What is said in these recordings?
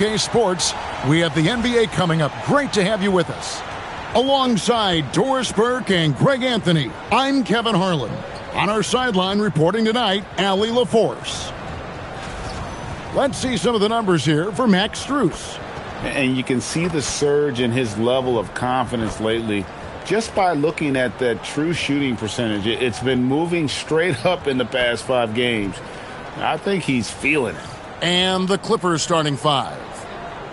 Sports, we have the NBA coming up. Great to have you with us. Alongside Doris Burke and Greg Anthony, I'm Kevin Harlan. On our sideline reporting tonight, Allie LaForce. Let's see some of the numbers here for Max Strus. And you can see the surge in his level of confidence lately just by looking at that true shooting percentage. It's been moving straight up in the past 5 games. I think he's feeling it. And the Clippers starting 5.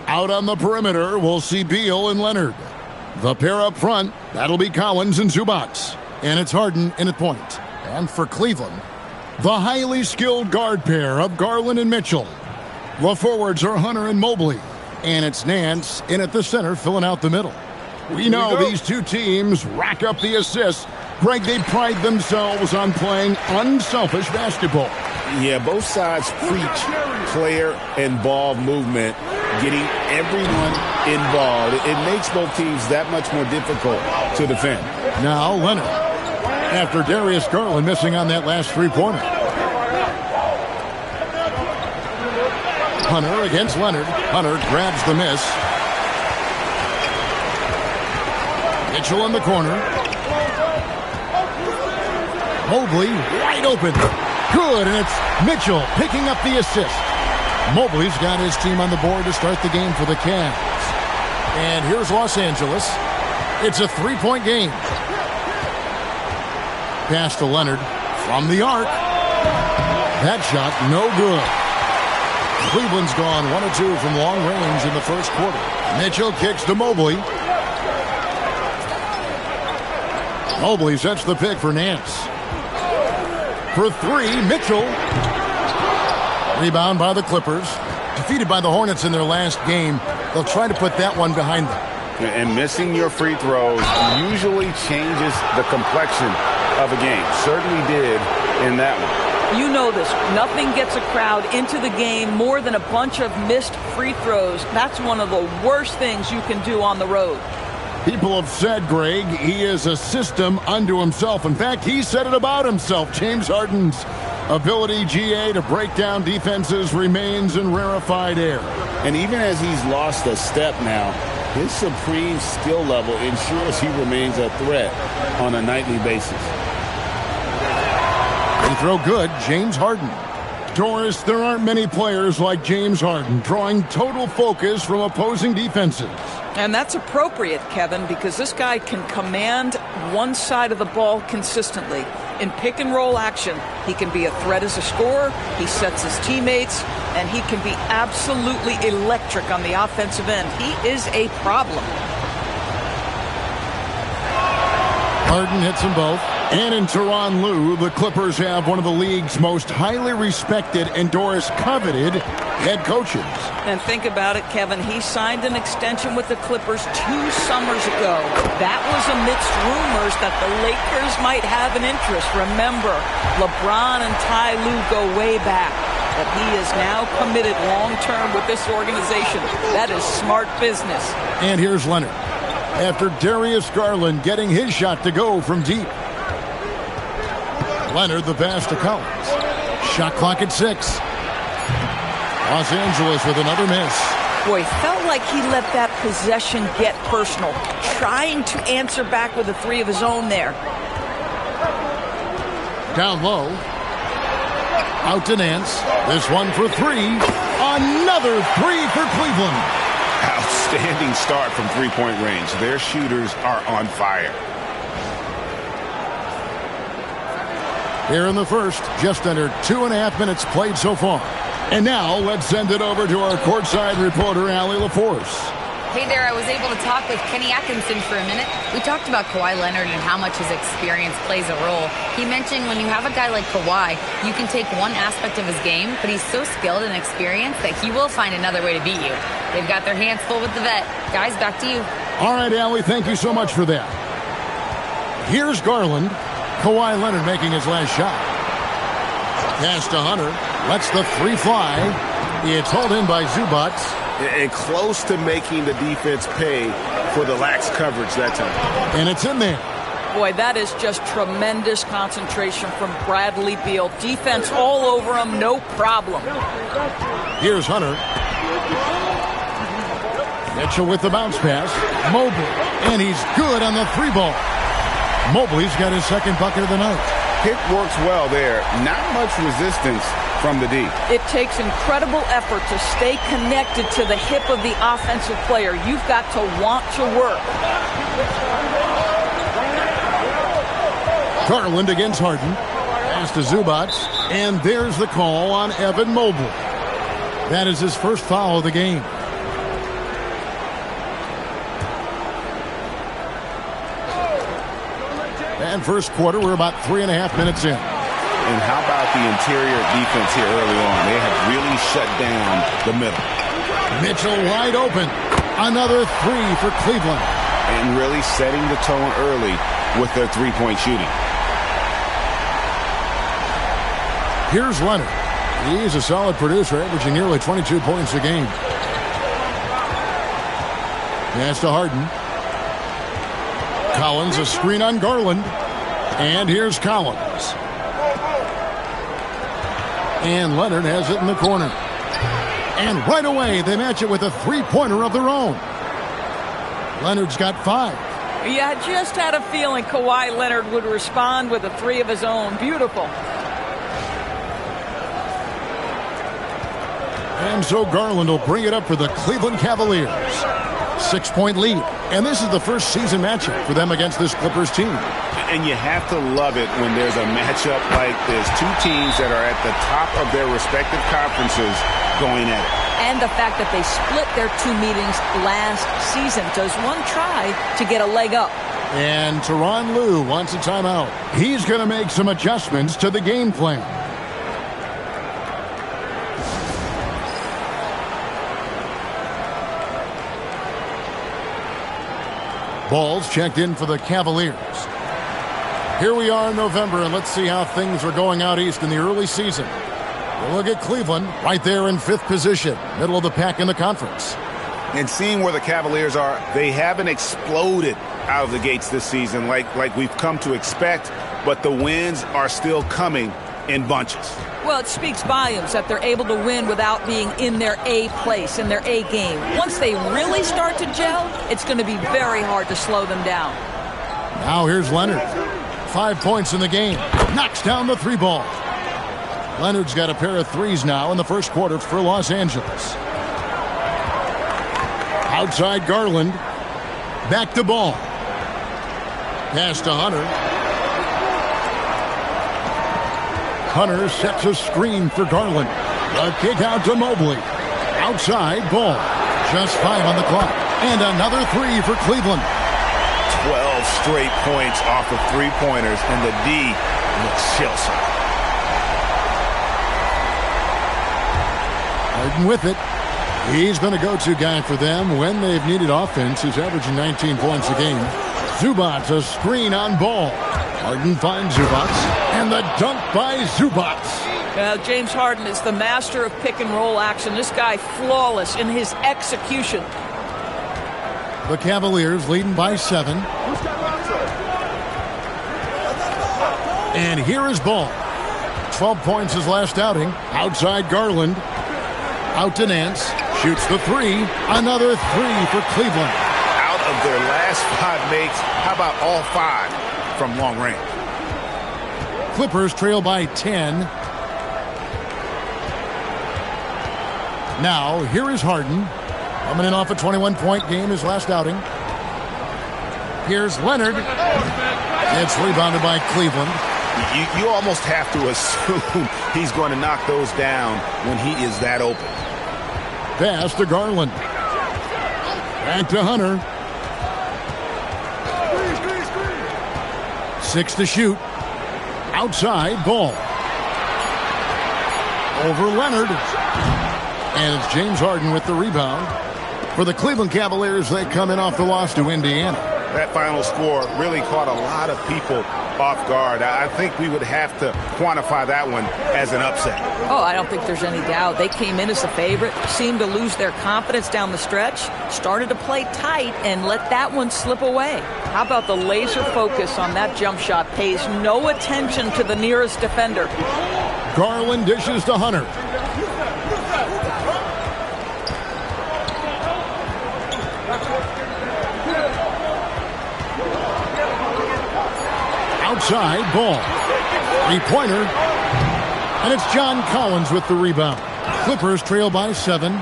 Out on the perimeter, we'll see Beal and Leonard. The pair up front, that'll be Collins and Zubac. And it's Harden in at point. And for Cleveland, the highly skilled guard pair of Garland and Mitchell. The forwards are Hunter and Mobley. And it's Nance in at the center, filling out the middle. We know these two teams rack up the assists. Greg, they pride themselves on playing unselfish basketball. Yeah, both sides preach player and ball movement, getting everyone involved. It makes both teams that much more difficult to defend. Now Leonard, after Darius Garland missing on that last three-pointer. Hunter against Leonard. Hunter grabs the miss. Mitchell in the corner. Mobley wide open. Good, and it's Mitchell picking up the assist. Mobley's got his team on the board to start the game for the Cavs. And here's Los Angeles. It's a 3-point game. Pass to Leonard from the arc. That shot no good. Cleveland's gone 1 of 2 from long range in the first quarter. Mitchell kicks to Mobley. Mobley sets the pick for Nance. For 3, Mitchell. Rebound by the Clippers. Defeated by the Hornets in their last game. They'll try to put that one behind them. And missing your free throws usually changes the complexion of a game. Certainly did in that one. You know this. Nothing gets a crowd into the game more than a bunch of missed free throws. That's one of the worst things you can do on the road. People have said, Greg, he is a system unto himself. In fact, he said it about himself. James Harden's ability, GA, to break down defenses remains in rarefied air. And even as he's lost a step now, his supreme skill level ensures he remains a threat on a nightly basis. They throw good, James Harden. Doris, there aren't many players like James Harden, drawing total focus from opposing defenses. And that's appropriate, Kevin, because this guy can command one side of the ball consistently. In pick-and-roll action, he can be a threat as a scorer, he sets his teammates, and he can be absolutely electric on the offensive end. He is a problem. Harden hits them both. And in Tyronn Lue, the Clippers have one of the league's most highly respected and Doris coveted head coaches. And think about it, Kevin. He signed an extension with the Clippers 2 summers ago. That was amidst rumors that the Lakers might have an interest. Remember, LeBron and Ty Lue go way back. But he is now committed long-term with this organization. That is smart business. And here's Leonard. After Darius Garland getting his shot to go from deep. Leonard, the pass to Collins. Shot clock at 6. Los Angeles with another miss. Boy, felt like he let that possession get personal. Trying to answer back with a 3 of his own there. Down low. Out to Nance. This one for 3. Another 3 for Cleveland. Outstanding start from three-point range. Their shooters are on fire. Here in the first, just under 2.5 minutes played so far. And now, let's send it over to our courtside reporter, Allie LaForce. Hey there, I was able to talk with Kenny Atkinson for a minute. We talked about Kawhi Leonard and how much his experience plays a role. He mentioned when you have a guy like Kawhi, you can take one aspect of his game, but he's so skilled and experienced that he will find another way to beat you. They've got their hands full with the vet. Guys, back to you. All right, Allie, thank you so much for that. Here's Garland. Kawhi Leonard making his last shot. Pass to Hunter. Lets the 3 fly. It's hauled in by Zubac. And close to making the defense pay for the lax coverage that time. And it's in there. Boy, that is just tremendous concentration from Bradley Beal. Defense all over him, no problem. Here's Hunter. Mitchell with the bounce pass. Mobley. And he's good on the 3-ball. Mobley's got his second bucket of the night. Pick works well there. Not much resistance from the D. It takes incredible effort to stay connected to the hip of the offensive player. You've got to want to work. Garland against Harden. Pass to Zubac. And there's the call on Evan Mobley. That is his first foul of the game. And first quarter, we're about 3.5 minutes in. And how about the interior defense here early on? They have really shut down the middle. Mitchell wide open. Another 3 for Cleveland. And really setting the tone early with their three-point shooting. Here's Leonard. He's a solid producer, averaging nearly 22 points a game. Pass to Harden. Collins, a screen on Garland. And here's Collins. And Leonard has it in the corner. And right away, they match it with a three-pointer of their own. Leonard's got 5. Yeah, I just had a feeling Kawhi Leonard would respond with a 3 of his own. Beautiful. And so Garland will bring it up for the Cleveland Cavaliers. 6-point lead. And this is the first season matchup for them against this Clippers team. And you have to love it when there's a matchup like this. Two teams that are at the top of their respective conferences going at it. And the fact that they split their 2 meetings last season. Does one try to get a leg up? And Tyronn Lue wants a timeout. He's going to make some adjustments to the game plan. Ball's checked in for the Cavaliers. Here we are in November, and let's see how things are going out east in the early season. We'll look at Cleveland right there in 5th position, middle of the pack in the conference. And seeing where the Cavaliers are, they haven't exploded out of the gates this season like we've come to expect, but the wins are still coming in bunches. Well, it speaks volumes that they're able to win without being in their A place, in their A game. Once they really start to gel, it's going to be very hard to slow them down. Now here's Leonard. 5 points in the game. Knocks down the 3-ball. Leonard's got a pair of 3s now in the first quarter for Los Angeles. Outside Garland. Back to Ball. Pass to Hunter. Hunter sets a screen for Garland. A kick out to Mobley. Outside Ball. Just 5 on the clock. And another 3 for Cleveland. 12 straight points off of 3-pointers, and the D looks shell-shocked. Harden with it. He's been a go-to guy for them when they've needed offense. He's averaging 19 points a game. Zubac, a screen on Ball. Harden finds Zubac, and the dunk by Zubac. James Harden is the master of pick-and-roll action. This guy flawless in his execution. The Cavaliers leading by 7. And here is Ball. 12 points his last outing. Outside Garland. Out to Nance. Shoots the 3. Another 3 for Cleveland. Out of their last 5 makes, how about all 5 from long range? Clippers trail by 10. Now, here is Harden. Coming in off a 21-point game his last outing. Here's Leonard. It's rebounded by Cleveland. You almost have to assume he's going to knock those down when he is that open. Pass to Garland. Back to Hunter. 6 to shoot. Outside Ball. Over Leonard. And it's James Harden with the rebound. For the Cleveland Cavaliers, they come in off the loss to Indiana. That final score really caught a lot of people off guard. I think we would have to quantify that one as an upset. Oh, I don't think there's any doubt. They came in as the favorite, seemed to lose their confidence down the stretch, started to play tight, and let that one slip away. How about the laser focus on that jump shot? Pays no attention to the nearest defender. Garland dishes to Hunter. outside, ball. Three-pointer. And it's John Collins with the rebound. Clippers trail by 7.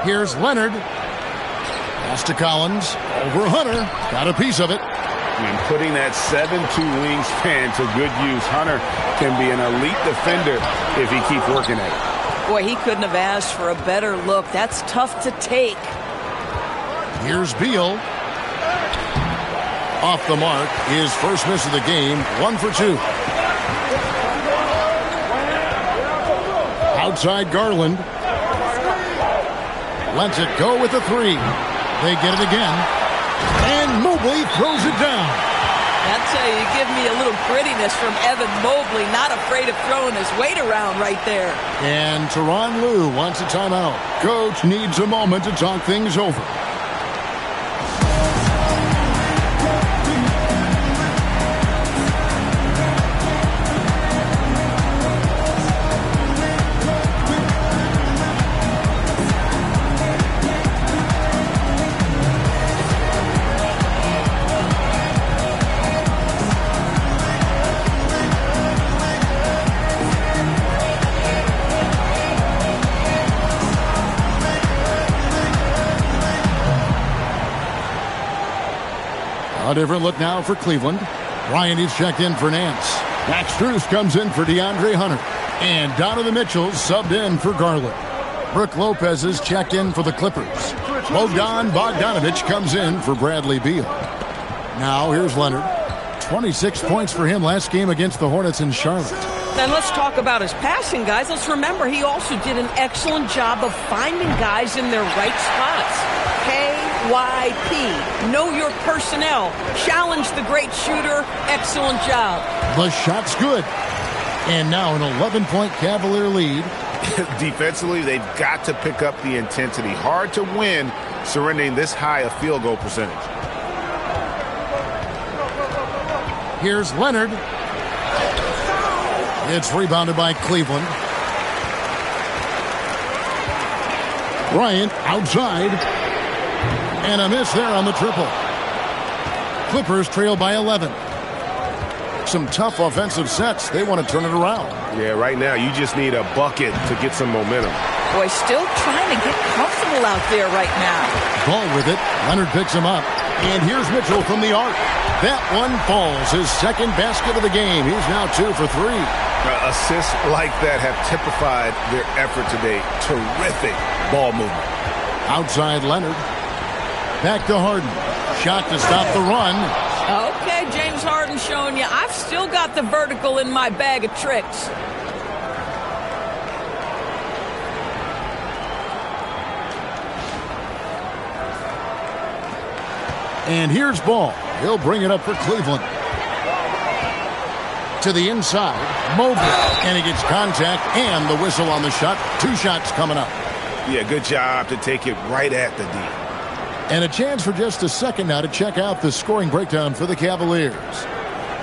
Here's Leonard. Pass to Collins. Over Hunter. Got a piece of it. And putting that 7'2" wingspan to good use, Hunter can be an elite defender if he keeps working at it. Boy, he couldn't have asked for a better look. That's tough to take. Here's Beal. Off the mark. His first miss of the game. 1 for 2. Outside Garland. Lets it go with the 3. They get it again. And Mobley throws it down. I'll tell you, you give me a little grittiness from Evan Mobley. Not afraid of throwing his weight around right there. And Tyronn Lue wants a timeout. Coach needs a moment to talk things over. A different look now for Cleveland. Bryant is checked in for Nance. Max Strus comes in for DeAndre Hunter. And Donovan Mitchell subbed in for Garland. Brook Lopez is checked in for the Clippers. Bogdan Bogdanovic comes in for Bradley Beal. Now here's Leonard. 26 points for him last game against the Hornets in Charlotte. Then let's talk about his passing, guys. Let's remember he also did an excellent job of finding guys in their right spots. KYP. Know your personnel. Challenge the great shooter. Excellent job. The shot's good. And now an 11-point Cavalier lead. Defensively, they've got to pick up the intensity. Hard to win surrendering this high a field goal percentage. Here's Leonard. It's rebounded by Cleveland. Bryant outside. And a miss there on the triple. Clippers trail by 11. Some tough offensive sets. They want to turn it around. Yeah, right now you just need a bucket to get some momentum. Boy, still trying to get comfortable out there right now. Ball with it. Leonard picks him up. And here's Mitchell from the arc. That one falls. His second basket of the game. He's now 2 for 3. Assists like that have typified their effort today. Terrific ball movement. Outside Leonard. Back to Harden. Shot to stop the run. Okay, James Harden showing you I've still got the vertical in my bag of tricks. And here's Ball. He'll bring it up for Cleveland. To the inside. Mobley. And he gets contact and the whistle on the shot. 2 shots coming up. Yeah, good job to take it right at the D. And a chance for just a second now to check out the scoring breakdown for the Cavaliers.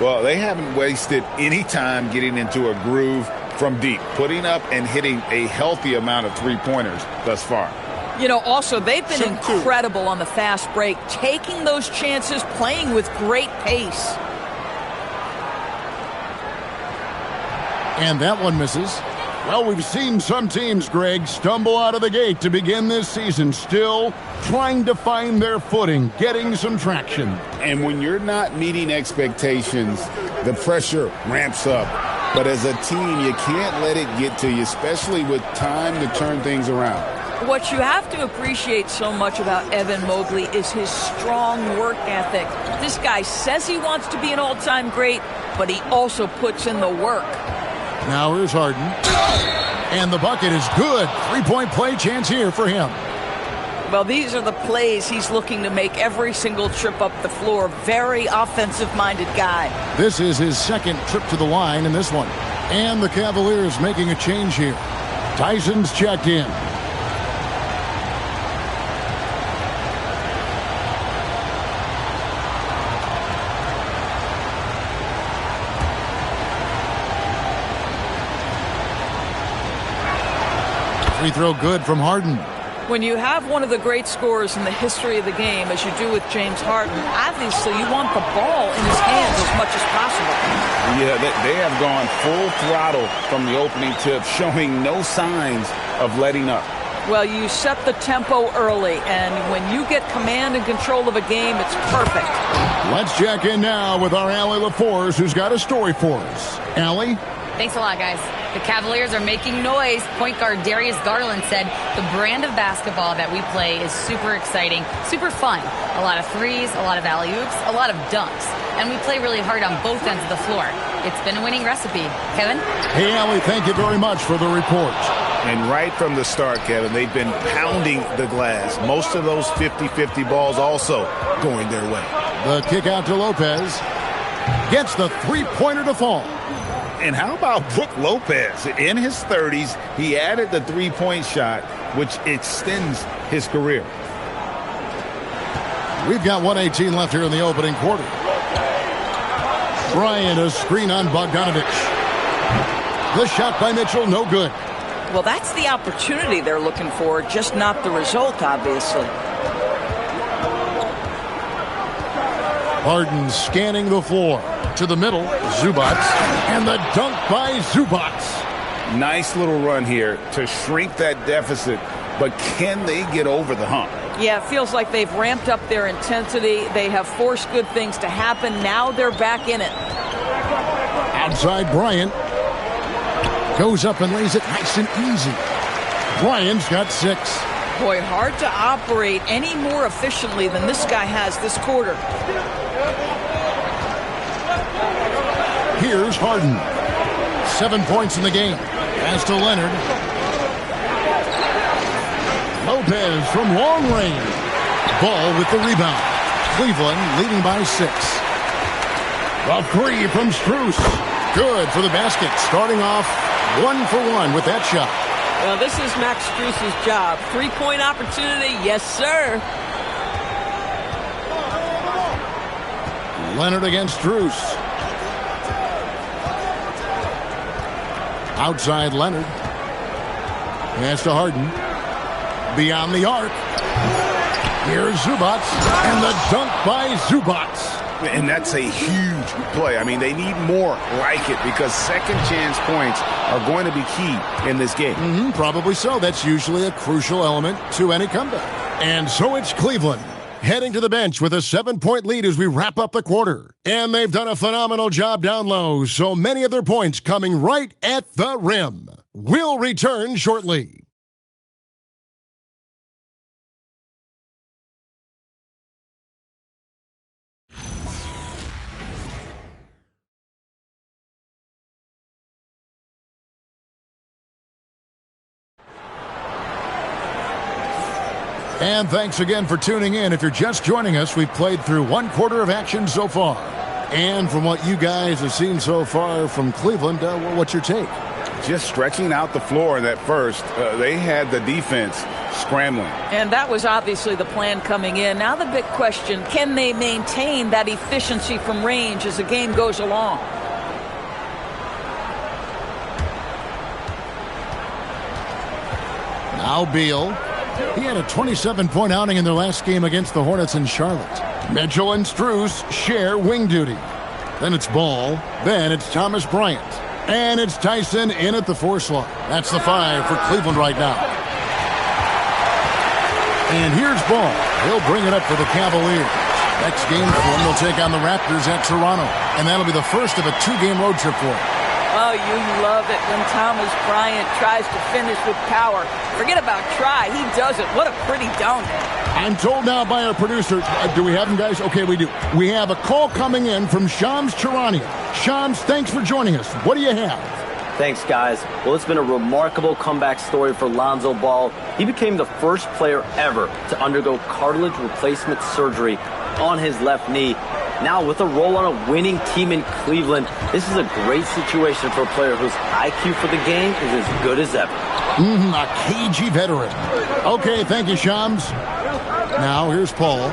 Well, they haven't wasted any time getting into a groove from deep, putting up and hitting a healthy amount of three-pointers thus far. You know, also, they've been incredible on the fast break, taking those chances, playing with great pace. And that one misses. Well, we've seen some teams, Greg, stumble out of the gate to begin this season, still trying to find their footing, getting some traction. And when you're not meeting expectations, the pressure ramps up. But as a team, you can't let it get to you, especially with time to turn things around. What you have to appreciate so much about Evan Mobley is his strong work ethic. This guy says he wants to be an all-time great, but he also puts in the work. Now here's Harden. And the bucket is good. 3-point play chance here for him. Well, these are the plays he's looking to make every single trip up the floor. Very offensive-minded guy. This is his second trip to the line in this one. And the Cavaliers making a change here. Tyson's checked in. Free throw good from Harden. When you have one of the great scorers in the history of the game, as you do with James Harden, obviously you want the ball in his hands as much as possible. Yeah, they have gone full throttle from the opening tip, showing no signs of letting up. Well, you set the tempo early, and when you get command and control of a game, it's perfect. Let's check in now with our Allie LaForce, who's got a story for us. Allie? Thanks a lot, guys. The Cavaliers are making noise. Point guard Darius Garland said the brand of basketball that we play is super exciting, super fun. A lot of threes, a lot of alley-oops, a lot of dunks. And we play really hard on both ends of the floor. It's been a winning recipe. Kevin? Hey, Allie, thank you very much for the report. And right from the start, Kevin, they've been pounding the glass. Most of those 50-50 balls also going their way. The kick out to Lopez. Gets the three-pointer to fall. And how about Brook Lopez? In his 30s, he added the three-point shot, which extends his career. We've got 1:18 left here in the opening quarter. Bryant, a screen on Bogdanovich. The shot by Mitchell, no good. Well, that's the opportunity they're looking for, just not the result, obviously. Harden scanning the floor. To the middle, Zubac. And the dunk by Zubac. Nice little run here to shrink that deficit, but can they get over the hump? Yeah, it feels like they've ramped up their intensity. They have forced good things to happen. Now they're back in it. Outside Bryant. Goes up and lays it nice and easy. Bryant's got 6. Boy, hard to operate any more efficiently than this guy has this quarter. Here's Harden. 7 points in the game. Pass to Leonard. Lopez from long range. Ball with the rebound. Cleveland leading by 6. A 3 from Strus. Good for the basket. Starting off 1 for 1 with that shot. Well, this is Max Strus's job. 3-point opportunity. Yes, sir. Leonard against Strus. Outside Leonard. Pass to Harden. Beyond the arc. Here's Zubac. And the dunk by Zubac. And that's a huge play. I mean, they need more like it because second chance points are going to be key in this game. Probably so. That's usually a crucial element to any comeback. And so it's Cleveland heading to the bench with a 7-point lead as we wrap up the quarter. And they've done a phenomenal job down low, so many of their points coming right at the rim. We'll return shortly. And thanks again for tuning in. If you're just joining us, we've played through 1 quarter of action so far. And from what you guys have seen so far from Cleveland, what's your take? Just stretching out the floor in that first. They had the defense scrambling. And that was obviously the plan coming in. Now the big question, can they maintain that efficiency from range as the game goes along? Now Beal. He had a 27-point outing in their last game against the Hornets in Charlotte. Mitchell and Strus share wing duty. Then it's Ball. Then it's Thomas Bryant. And it's Tyson in at the 4 slot. That's the 5 for Cleveland right now. And here's Ball. He'll bring it up for the Cavaliers. Next game for them, they'll take on the Raptors at Toronto. And that'll be the first of a 2-game road trip for them. Oh, you love it when Thomas Bryant tries to finish with power. Forget about try. He does it. What a pretty dunk. I'm told now by our producer, do we have him, guys? Okay, we do. We have a call coming in from Shams Charania. Shams, thanks for joining us. What do you have? Thanks, guys. Well, it's been a remarkable comeback story for Lonzo Ball. He became the first player ever to undergo cartilage replacement surgery on his left knee. Now, with a role on a winning team in Cleveland, this is a great situation for a player whose IQ for the game is as good as ever. A cagey veteran. Okay, thank you, Shams. Now, here's Paul.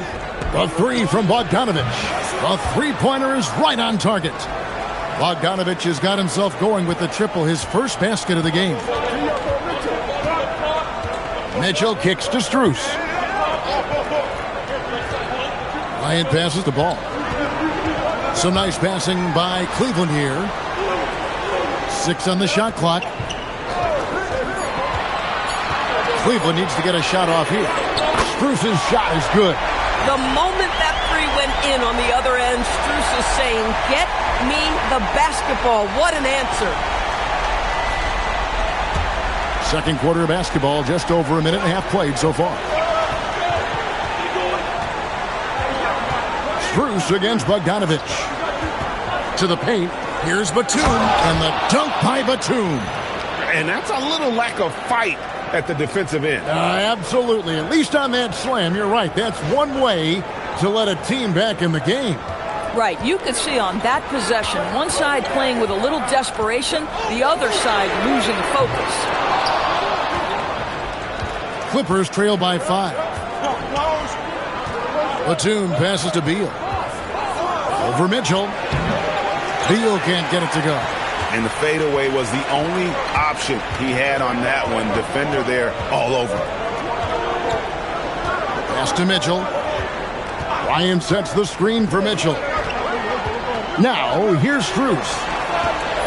The 3 from Bogdanovich. The three-pointer is right on target. Bogdanovich has got himself going with the triple, his first basket of the game. Mitchell kicks to Strus. Bryant passes the ball. Some nice passing by Cleveland here. 6 on the shot clock. Cleveland needs to get a shot off here. Strus's shot is good. The moment that three went in on the other end, Strus is saying, "Get me the basketball." What an answer. Second quarter of basketball, just over a minute and a half played so far. Strus against Bogdanovich. To the paint. Here's Batum. And the dunk by Batum. And that's a little lack of fight at the defensive end. Absolutely. At least on that slam, you're right. That's one way to let a team back in the game. Right. You could see on that possession, one side playing with a little desperation, the other side losing focus. Clippers trail by 5. Batum passes to Beal. Over Mitchell. Beal can't get it to go. And the fadeaway was the only option he had on that one. Defender there all over. Pass to Mitchell. Ryan sets the screen for Mitchell. Now, here's Strus.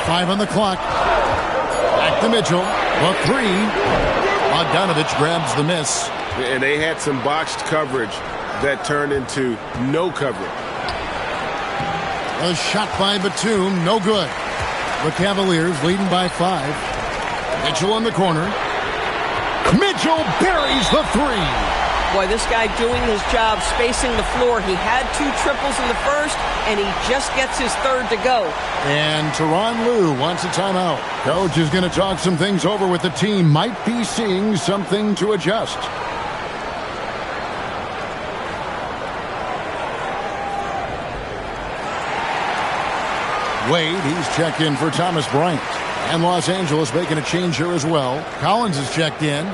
5 on the clock. Back to Mitchell. The 3. Bogdanovich grabs the miss. And they had some botched coverage that turned into no coverage. A shot by Batum, no good. The Cavaliers leading by 5. Mitchell in the corner. Mitchell buries the 3. Boy, this guy doing his job, spacing the floor. He had 2 triples in the first, and he just gets his third to go. And Tyronn Lue wants a timeout. Coach is going to talk some things over with the team. Might be seeing something to adjust. Wade, he's checked in for Thomas Bryant. And Los Angeles making a change here as well. Collins is checked in.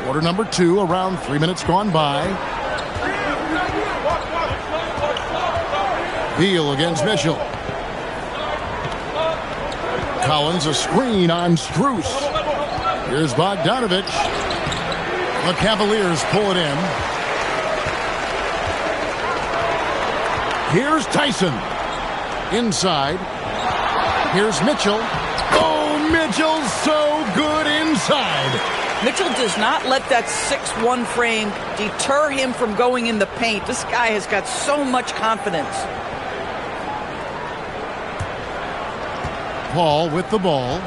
Quarter number 2, around 3 minutes gone by. Beal against Mitchell. Collins, a screen on Strus. Here's Bogdanovich. The Cavaliers pull it in. Here's Tyson. Inside. Here's Mitchell. Oh, Mitchell's so good inside. Mitchell does not let that 6'1" frame deter him from going in the paint. This guy has got so much confidence. Paul with the ball.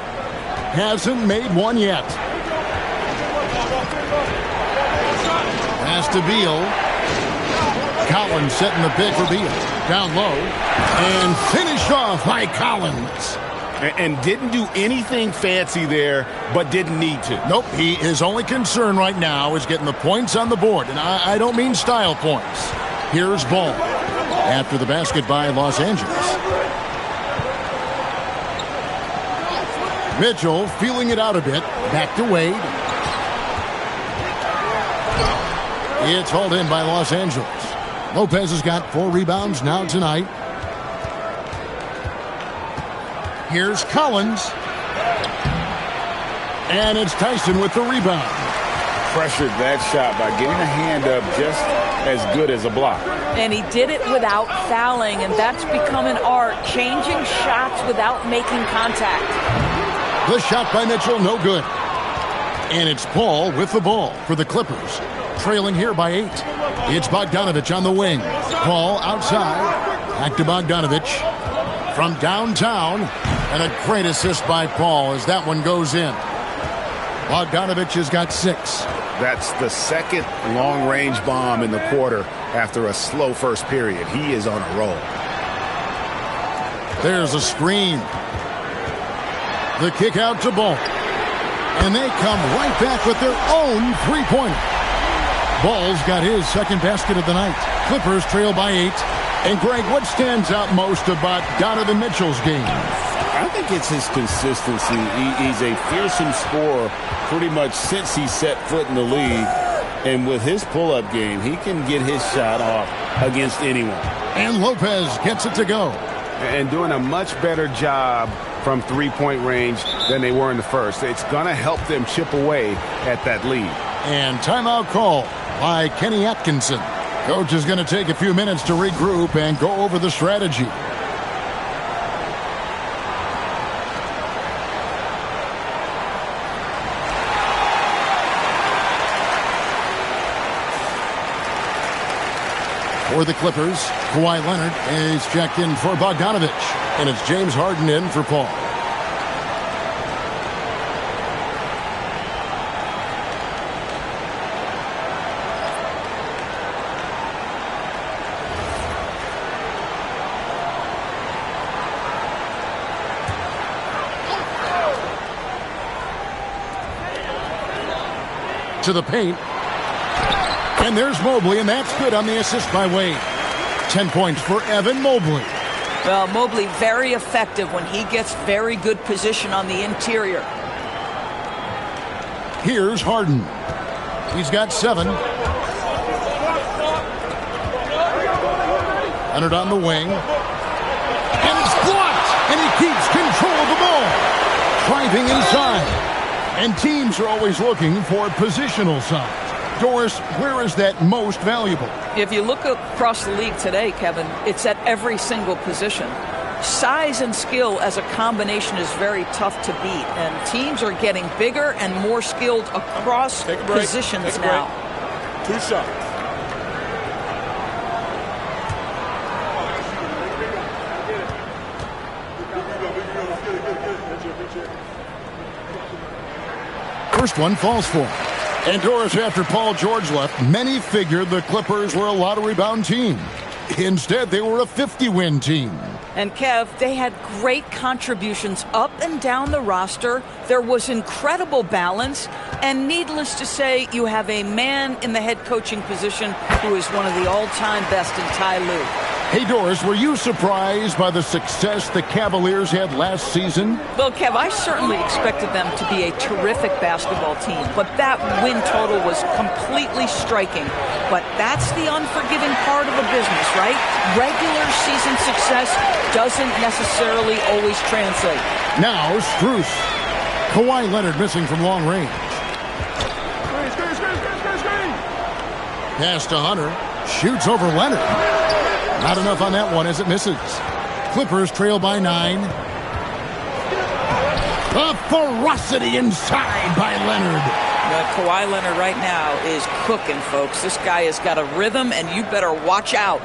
Hasn't made one yet. Pass to Beal. Collins setting the pick for Beal. Down low. And finished off by Collins. And didn't do anything fancy there, but didn't need to. Nope, his only concern right now is getting the points on the board. And I don't mean style points. Here's Ball. After the basket by Los Angeles. Mitchell feeling it out a bit. Back to Wade. It's hauled in by Los Angeles. Lopez has got 4 rebounds now tonight. Here's Collins. And it's Tyson with the rebound. Pressured that shot by getting a hand up just as good as a block. And he did it without fouling, and that's become an art, changing shots without making contact. The shot by Mitchell, no good. And it's Paul with the ball for the Clippers. Trailing here by 8. It's Bogdanovich on the wing. Paul outside. Back to Bogdanovich. From downtown. And a great assist by Paul as that one goes in. Bogdanovich has got 6. That's the second long-range bomb in the quarter after a slow first period. He is on a roll. There's a screen. The kick out to Ball. And they come right back with their own three-pointer. Ball's got his second basket of the night. Clippers trail by 8. And Greg, what stands out most about Donovan Mitchell's game? I think it's his consistency. He's a fearsome scorer pretty much since he set foot in the league. And with his pull-up game, he can get his shot off against anyone. And Lopez gets it to go. And doing a much better job from three-point range than they were in the first. It's going to help them chip away at that lead. And timeout call by Kenny Atkinson. Coach is going to take a few minutes to regroup and go over the strategy. For the Clippers, Kawhi Leonard is checked in for Bogdanovich. And it's James Harden in for Paul. To the paint. And there's Mobley, and that's good on the assist by Wade. 10 points for Evan Mobley. Well, Mobley very effective when he gets very good position on the interior. Here's Harden. He's got 7. Leonard on the wing. And it's blocked! And he keeps control of the ball. Driving inside. And teams are always looking for positional size. Doris, where is that most valuable? If you look across the league today, Kevin, it's at every single position. Size and skill as a combination is very tough to beat, and teams are getting bigger and more skilled across positions now. 2 shots. First one falls for him. And Doris, after Paul George left, many figured the Clippers were a lot-of-rebound team. Instead, they were a 50-win team. And Kev, they had great contributions up and down the roster. There was incredible balance. And needless to say, you have a man in the head coaching position who is one of the all-time best in Ty Lue. Hey, Doris, were you surprised by the success the Cavaliers had last season? Well, Kev, I certainly expected them to be a terrific basketball team, but that win total was completely striking. But that's the unforgiving part of a business, right? Regular season success doesn't necessarily always translate. Now, Strus. Kawhi Leonard missing from long range. Pass to Hunter. Shoots over Leonard. Not enough on that one as it misses. Clippers trail by 9. The ferocity inside by Leonard. Kawhi Leonard right now is cooking, folks. This guy has got a rhythm, and you better watch out.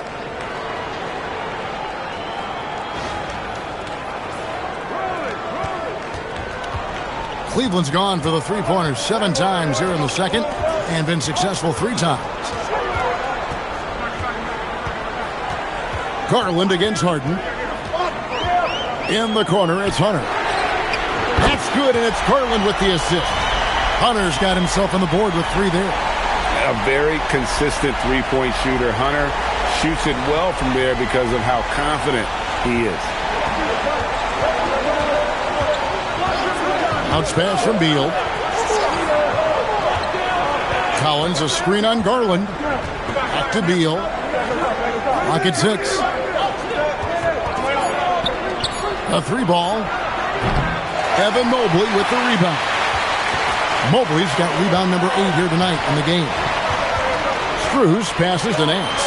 Cleveland's gone for the three-pointers 7 times here in the second and been successful 3 times. Garland against Harden. In the corner, it's Hunter. That's good, and it's Garland with the assist. Hunter's got himself on the board with 3 there. A very consistent three-point shooter. Hunter shoots it well from there because of how confident he is. Bounce pass from Beal. Collins, a screen on Garland. Back to Beal. Clock at 6. A 3-ball. Evan Mobley with the rebound. Mobley's got rebound number 8 here tonight in the game. Strus passes to Nance.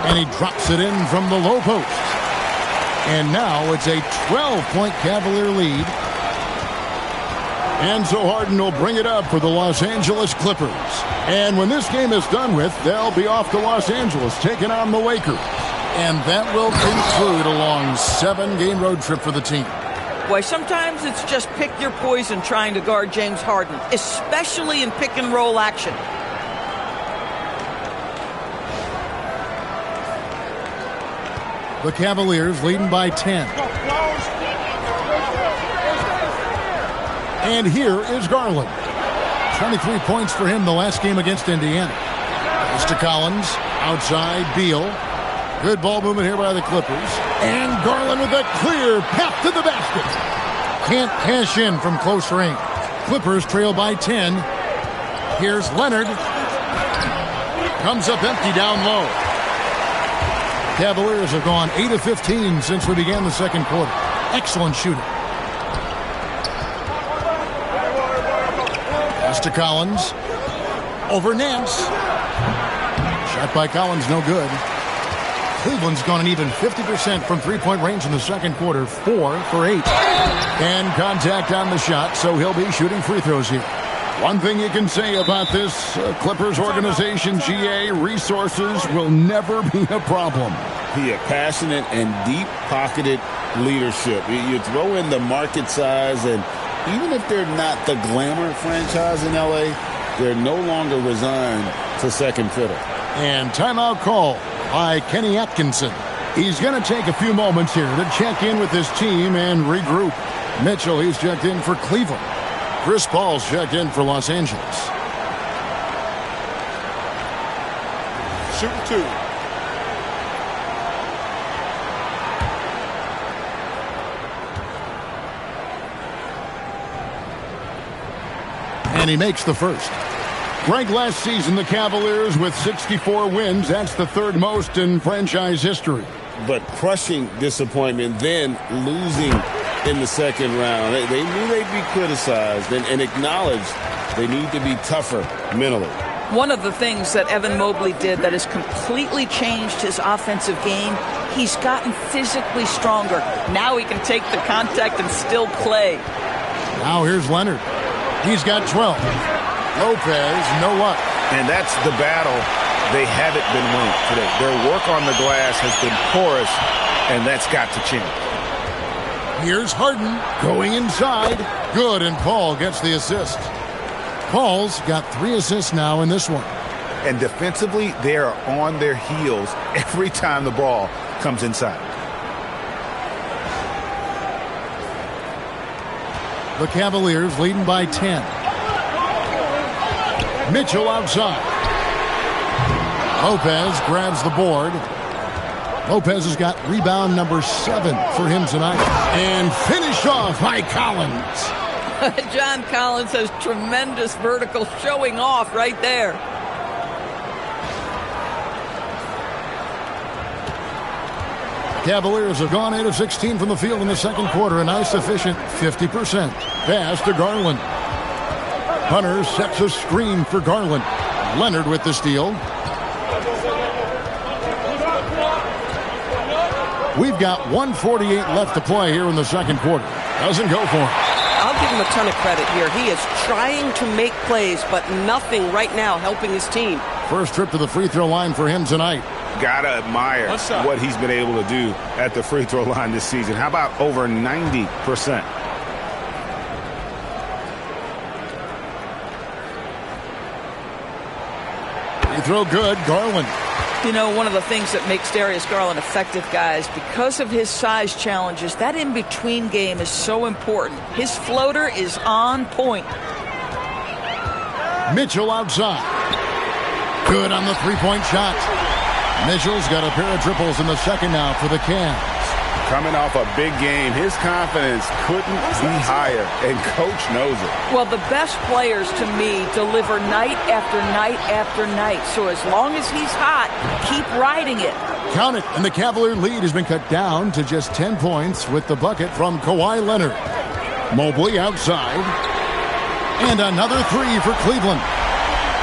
And he drops it in from the low post. And now it's a 12-point Cavalier lead. And so Harden will bring it up for the Los Angeles Clippers. And when this game is done with, they'll be off to Los Angeles, taking on the Lakers. And that will conclude a long 7-game road trip for the team. Boy, sometimes it's just pick your poison trying to guard James Harden, especially in pick-and-roll action. The Cavaliers leading by 10. And here is Garland. 23 points for him the last game against Indiana. It's to Collins. Outside, Beal. Good ball movement here by the Clippers. And Garland with a clear path to the basket. Can't cash in from close range. Clippers trail by 10. Here's Leonard. Comes up empty down low. Cavaliers have gone 8 of 15 since we began the second quarter. Excellent shooting. Pass to Collins. Over Nance. Shot by Collins, no good. Cleveland's gone an even 50% from three-point range in the second quarter, 4 for 8. And contact on the shot, so he'll be shooting free throws here. One thing you can say about this Clippers organization, GA, resources will never be a problem. He passionate and deep-pocketed leadership. You throw in the market size, and even if they're not the glamour franchise in L.A., they're no longer resigned to second fiddle. And timeout call by Kenny Atkinson. He's going to take a few moments here to check in with his team and regroup. Mitchell, he's checked in for Cleveland. Chris Paul's checked in for Los Angeles. Shooting 2. And he makes the first. Ranked last season, the Cavaliers with 64 wins. That's the third most in franchise history. But crushing disappointment, then losing in the second round. They knew they'd be criticized and acknowledged they need to be tougher mentally. One of the things that Evan Mobley did that has completely changed his offensive game, he's gotten physically stronger. Now he can take the contact and still play. Now here's Leonard. He's got 12. Lopez, no luck. And that's the battle they haven't been winning today. Their work on the glass has been porous, and that's got to change. Here's Harden going inside. Good, and Paul gets the assist. Paul's got 3 assists now in this one. And defensively, they are on their heels every time the ball comes inside. The Cavaliers leading by 10. Mitchell outside. Lopez grabs the board. Lopez has got rebound number 7 for him tonight. And finished off by Collins. John Collins has tremendous vertical showing off right there. Cavaliers have gone 8 of 16 from the field in the second quarter. A nice efficient 50%. Pass to Garland. Hunter sets a screen for Garland. Leonard with the steal. We've got 1:48 left to play here in the second quarter. Doesn't go for him. I'll give him a ton of credit here. He is trying to make plays, but nothing right now helping his team. First trip to the free throw line for him tonight. Gotta admire what he's been able to do at the free throw line this season. How about over 90%? Free throw good. Garland. You know, one of the things that makes Darius Garland effective, guys, because of his size challenges, that in-between game is so important. His floater is on point. Mitchell outside. Good on the three-point shot. Mitchell's got a pair of triples in the second now for the Cavs. Coming off a big game, his confidence couldn't be higher, and Coach knows it. Well, the best players, to me, deliver night after night after night. So as long as he's hot, keep riding it. Count it, and the Cavalier lead has been cut down to just 10 points with the bucket from Kawhi Leonard. Mobley outside. And another 3 for Cleveland.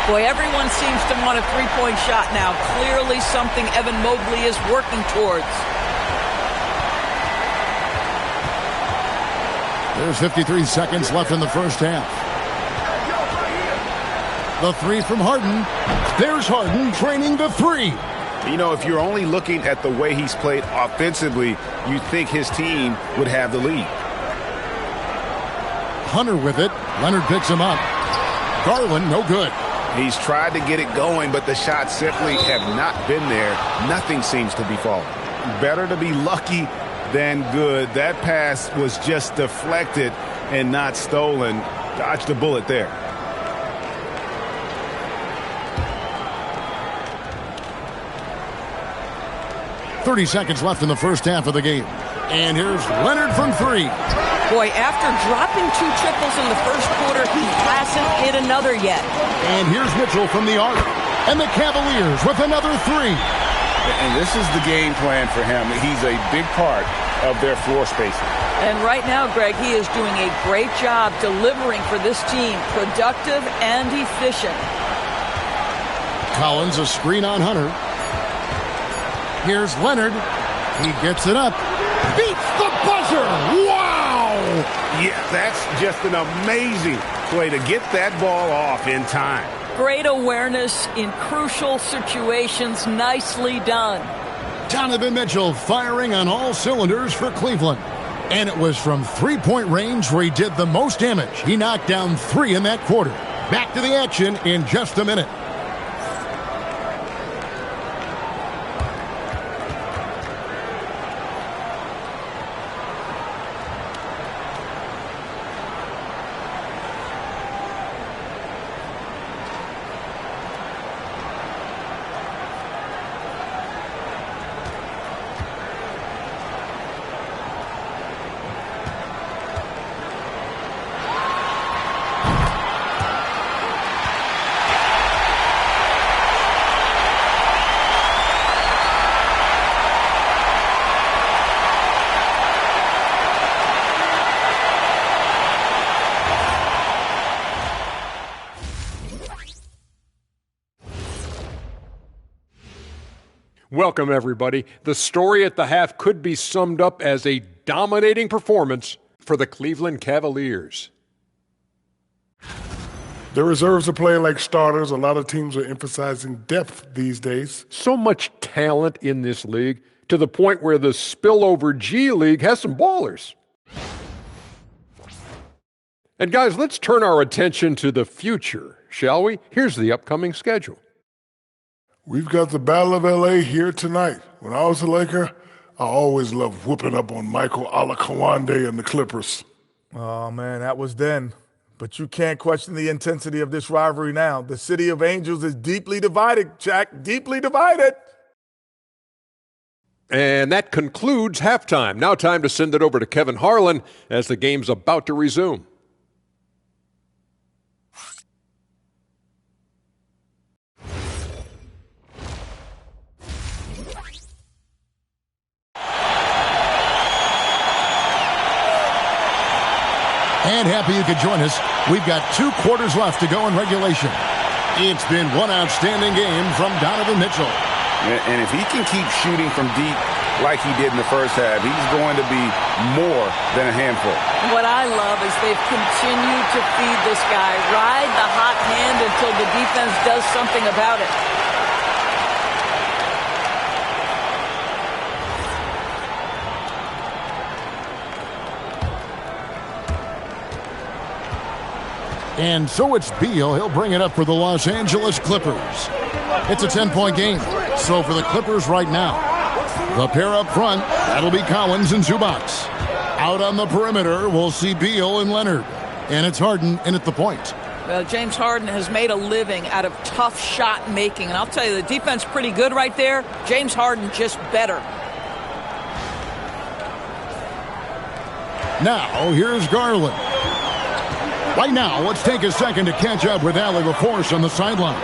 Boy, everyone seems to want a three-point shot now. Clearly something Evan Mobley is working towards. There's 53 seconds left in the first half. The 3 from Harden. There's Harden training the 3. You know, if you're only looking at the way he's played offensively, you'd think his team would have the lead. Hunter with it. Leonard picks him up. Garland, no good. He's tried to get it going, but the shots simply have not been there. Nothing seems to be falling. Better to be lucky than good. That pass was just deflected and not stolen. Dodged a bullet there. .30 seconds left in the first half of the game. And here's Leonard from 3. Boy, after dropping 2 triples in the first quarter, he hasn't hit another yet. And here's Mitchell from the arc. And the Cavaliers with another 3. And this is the game plan for him. He's a big part of their floor spacing. And right now, Greg, he is doing a great job delivering for this team. Productive and efficient. Collins a screen on Hunter. Here's Leonard. He gets it up. Beats the buzzer. Wow! Yeah, that's just an amazing play to get that ball off in time. Great awareness in crucial situations. Nicely done. Donovan Mitchell firing on all cylinders for Cleveland. And it was from three-point range where he did the most damage. He knocked down 3 in that quarter. Back to the action in just a minute. Welcome, everybody. The story at the half could be summed up as a dominating performance for the Cleveland Cavaliers. The reserves are playing like starters. A lot of teams are emphasizing depth these days. So much talent in this league to the point where the spillover G League has some ballers. And guys, let's turn our attention to the future, shall we? Here's the upcoming schedule. We've got the Battle of L.A. here tonight. When I was a Laker, I always loved whooping up on Michael Alakawande and the Clippers. Oh, man, that was then. But you can't question the intensity of this rivalry now. The City of Angels is deeply divided, Jack, deeply divided. And that concludes halftime. Now time to send it over to Kevin Harlan as the game's about to resume. And happy you could join us. We've got 2 quarters left to go in regulation. It's been one outstanding game from Donovan Mitchell. And if he can keep shooting from deep like he did in the first half, he's going to be more than a handful. What I love is they've continued to feed this guy. Ride the hot hand until the defense does something about it. And so it's Beal. He'll bring it up for the Los Angeles Clippers. It's a 10-point game. So for the Clippers right now, the pair up front, that'll be Collins and Zubac. Out on the perimeter, we'll see Beal and Leonard. And it's Harden in at the point. Well, James Harden has made a living out of tough shot making. And I'll tell you, the defense pretty good right there. James Harden just better. Now, here's Garland. Right now, let's take a second to catch up with Allie LaForce on the sidelines.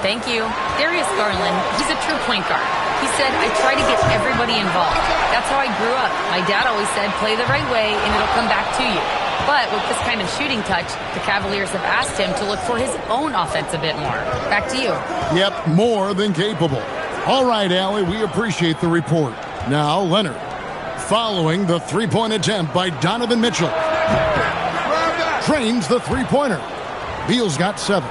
Thank you. Darius Garland, he's a true point guard. He said, I try to get everybody involved. That's how I grew up. My dad always said, play the right way and it'll come back to you. But with this kind of shooting touch, the Cavaliers have asked him to look for his own offense a bit more. Back to you. Yep, more than capable. All right, Allie, we appreciate the report. Now, Leonard, following the three-point attempt by Donovan Mitchell. Trains the three-pointer. Beal's got 7.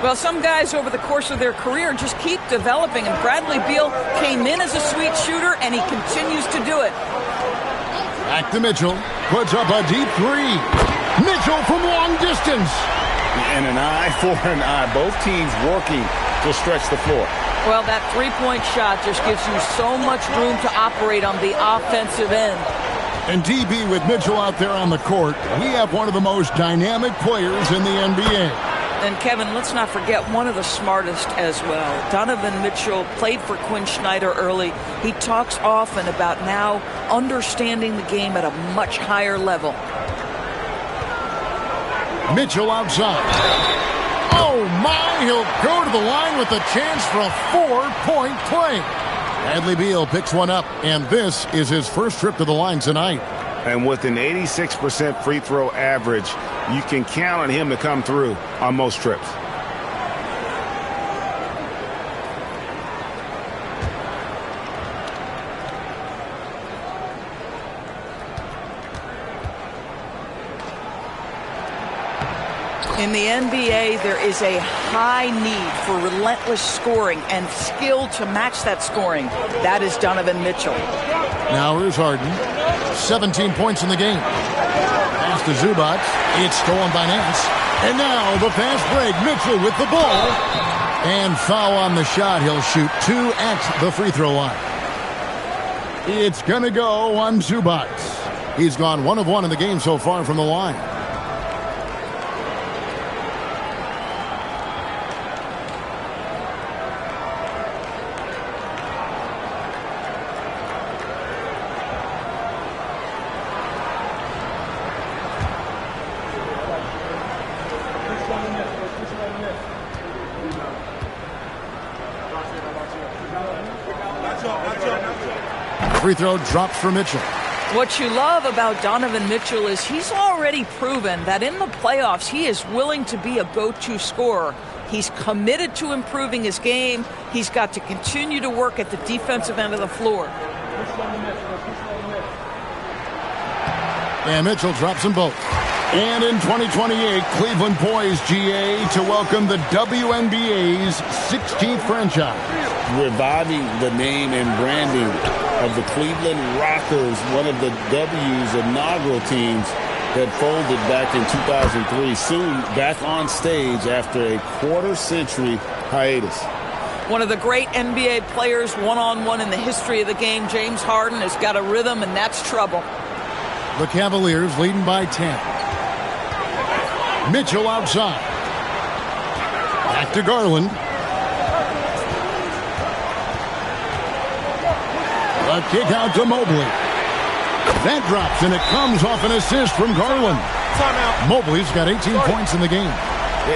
Well, some guys over the course of their career just keep developing, and Bradley Beal came in as a sweet shooter, and he continues to do it. Back to Mitchell. Puts up a deep 3. Mitchell from long distance. And an eye for an eye. Both teams working to stretch the floor. Well, that three-point shot just gives you so much room to operate on the offensive end. And DB with Mitchell out there on the court, we have one of the most dynamic players in the NBA. And Kevin, let's not forget one of the smartest as well. Donovan Mitchell played for Quinn Snyder early. He talks often about now understanding the game at a much higher level. Mitchell outside. Oh, my. He'll go to the line with a chance for a 4-point play. Bradley Beal picks one up, and this is his first trip to the line tonight. And with an 86% free throw average, you can count on him to come through on most trips. In the NBA, there is a high need for relentless scoring and skill to match that scoring. That is Donovan Mitchell. Now here's Harden. 17 points in the game. Pass to Zubac. It's stolen by Nance. And now the fast break. Mitchell with the ball. And foul on the shot. He'll shoot 2 at the free throw line. It's going to go on Zubac. He's gone 1 of 1 in the game so far from the line. Free throw drops for Mitchell. What you love about Donovan Mitchell is he's already proven that in the playoffs he is willing to be a go-to scorer. He's committed to improving his game. He's got to continue to work at the defensive end of the floor. And Mitchell drops them both. And in 2028, Cleveland poised, GA, to welcome the WNBA's 16th franchise. Reviving the name and branding of the Cleveland Rockers, one of the W's inaugural teams that folded back in 2003, soon back on stage after a quarter-century hiatus. One of the great NBA players one-on-one in the history of the game, James Harden, has got a rhythm, and that's trouble. The Cavaliers leading by 10. Mitchell outside. Back to Garland. A kick out to Mobley. That drops, and it comes off an assist from Garland. Timeout. Mobley's got 18 points in the game.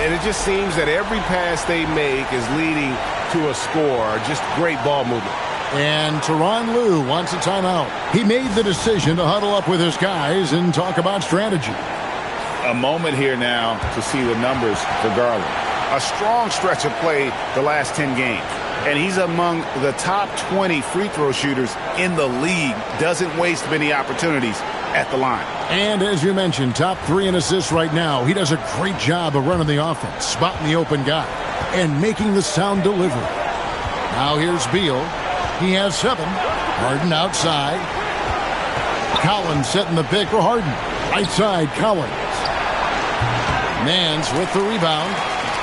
And it just seems that every pass they make is leading to a score. Just great ball movement. And Tyronn Lue wants a timeout. He made the decision to huddle up with his guys and talk about strategy. A moment here now to see the numbers for Garland. A strong stretch of play the last 10 games. And he's among the top 20 free throw shooters in the league. Doesn't waste many opportunities at the line. And as you mentioned, top 3 in assists right now. He does a great job of running the offense, spotting the open guy, and making the sound delivery. Now here's Beal. He has 7. Harden outside. Collins setting the pick for Harden. Right side, Collins. Nance with the rebound.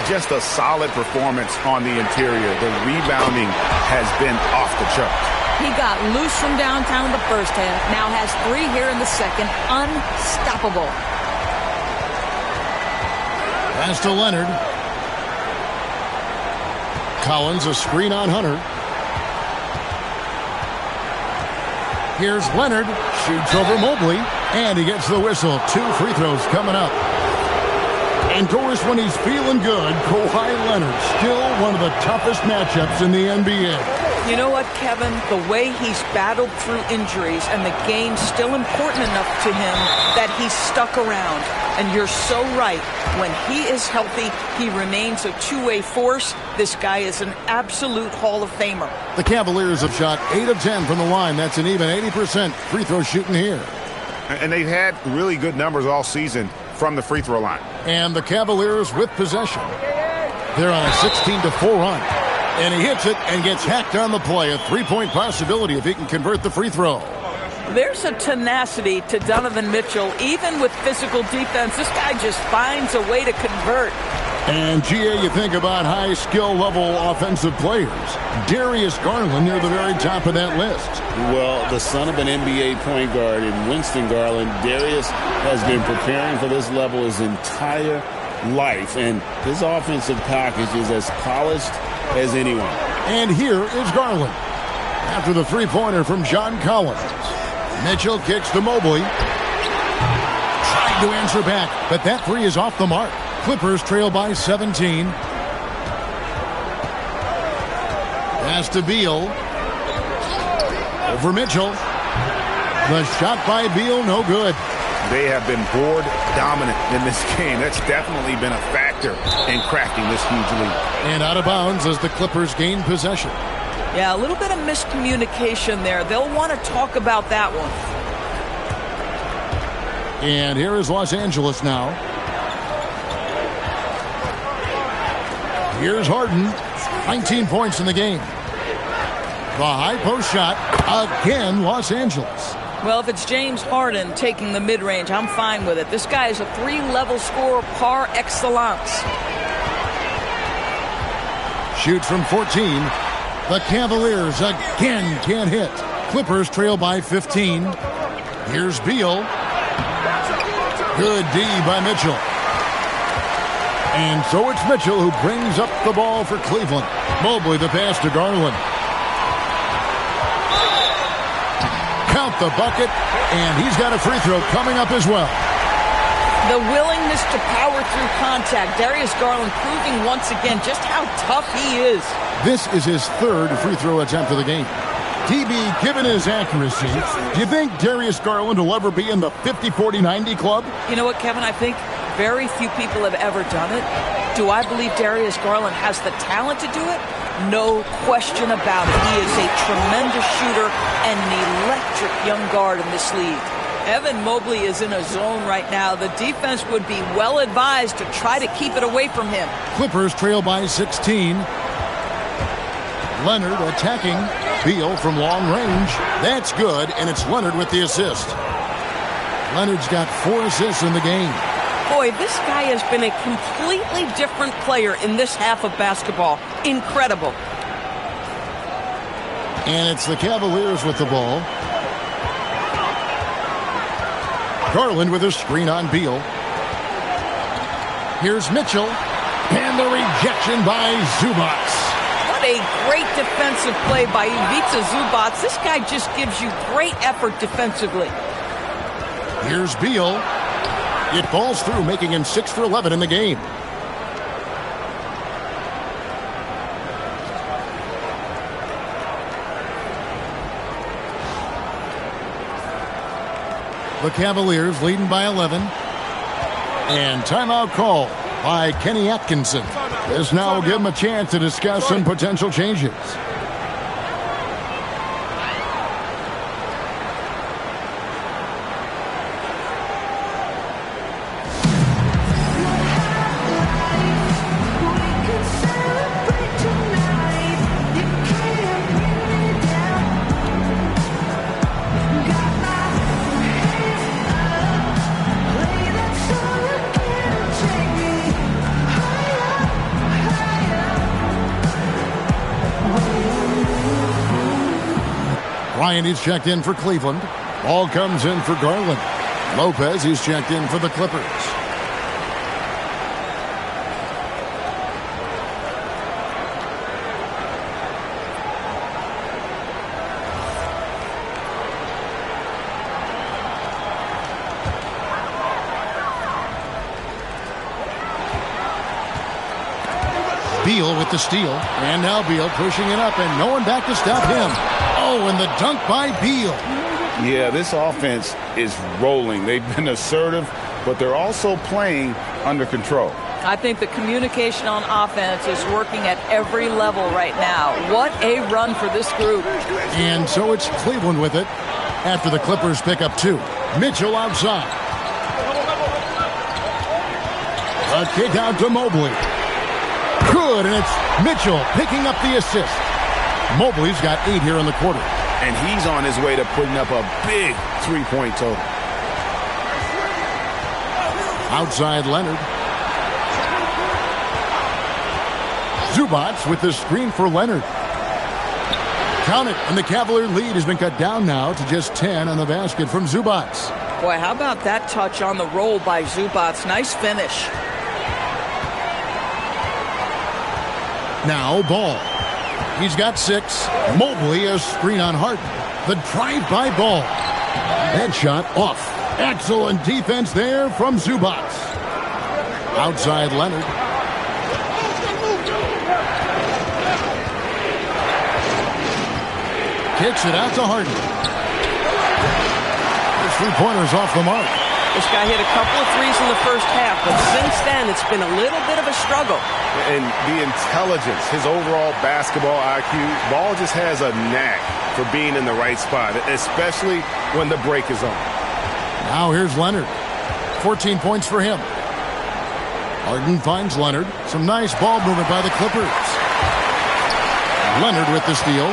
Just a solid performance on the interior. The rebounding has been off the charts. He got loose from downtown the first half. Now has 3 here in the second. Unstoppable. Pass to Leonard. Collins, a screen on Hunter. Here's Leonard. Shoots over Mobley. And he gets the whistle. 2 free throws coming up. And of course, when he's feeling good, Kawhi Leonard, still one of the toughest matchups in the NBA. You know what, Kevin? The way he's battled through injuries and the game's still important enough to him that he's stuck around. And you're so right. When he is healthy, he remains a two-way force. This guy is an absolute Hall of Famer. The Cavaliers have shot 8 of 10 from the line. That's an even 80% free throw shooting here. And they've had really good numbers all season from the free throw line. And the Cavaliers with possession. They're on a 16-4 run. And he hits it and gets hacked on the play. A 3-point possibility if he can convert the free throw. There's a tenacity to Donovan Mitchell. Even with physical defense, this guy just finds a way to convert. And, GA, you think about high skill level offensive players. Darius Garland near the very top of that list. Well, the son of an NBA point guard in Winston Garland, Darius has been preparing for this level his entire life. And his offensive package is as polished as anyone. And here is Garland. After the three-pointer from John Collins. Mitchell kicks to Mobley. Trying Big to answer back, but that three is off the mark. Clippers trail by 17. Pass to Beal. Over Mitchell. The shot by Beal, no good. They have been board dominant in this game. That's definitely been a factor in cracking this huge lead. And out of bounds as the Clippers gain possession. Yeah, a little bit of miscommunication there. They'll want to talk about that one. And here is Los Angeles now. Here's Harden. 19 points in the game. The high post shot. Again, Los Angeles. Well, if it's James Harden taking the mid-range, I'm fine with it. This guy is a three-level scorer par excellence. Shoots from 14. The Cavaliers again can't hit. Clippers trail by 15. Here's Beal. Good D by Mitchell. And so it's Mitchell who brings up the ball for Cleveland. Mobley the pass to Garland. Count the bucket, and he's got a free throw coming up as well. The willingness to power through contact. Darius Garland proving once again just how tough he is. This is his third free throw attempt of the game. DB, given his accuracy, do you think Darius Garland will ever be in the 50-40-90 club? You know what, Kevin? I think very few people have ever done it. Do I believe Darius Garland has the talent to do it? No question about it. He is a tremendous shooter and an electric young guard in this league. Evan Mobley is in a zone right now. The defense would be well advised to try to keep it away from him. Clippers trail by 16. Leonard attacking. Beal from long range. That's good, and it's Leonard with the assist. Leonard's got 4 assists in the game. Boy, this guy has been a completely different player in this half of basketball. Incredible. And it's the Cavaliers with the ball. Garland with a screen on Beal. Here's Mitchell. And the rejection by Zubac. What a great defensive play by Ivica Zubac. This guy just gives you great effort defensively. Here's Beal. It falls through, making him 6 for 11 in the game. The Cavaliers leading by 11. And timeout call by Kenny Atkinson. This now will give him a chance to discuss some potential changes. Bryant, he's checked in for Cleveland. Ball comes in for Garland. Lopez, he's checked in for the Clippers. Beal with the steal. And now Beal pushing it up, and no one back to stop him. Oh, and the dunk by Beal. Yeah, this offense is rolling. They've been assertive, but they're also playing under control. I think the communication on offense is working at every level right now. What a run for this group. And so it's Cleveland with it after the Clippers pick up 2. Mitchell outside. A kick out to Mobley. Good, and it's Mitchell picking up the assist. Mobley's got 8 here in the quarter. And he's on his way to putting up a big three-point total. Outside Leonard. Zubac with the screen for Leonard. Count it, and the Cavalier lead has been cut down now to just 10 on the basket from Zubac. Boy, how about that touch on the roll by Zubac? Nice finish. Now Ball. He's got 6. Mobley a screen on Harden. The drive by Ball. That shot off. Excellent defense there from Zubac. Outside Leonard. Kicks it out to Harden. His three-pointer's off the mark. This guy hit a couple of threes in the first half, but since then, it's been a little bit of a struggle. And the intelligence, his overall basketball IQ, Ball just has a knack for being in the right spot, especially when the break is on. Now here's Leonard. 14 points for him. Harden finds Leonard. Some nice ball movement by the Clippers. Leonard with the steal.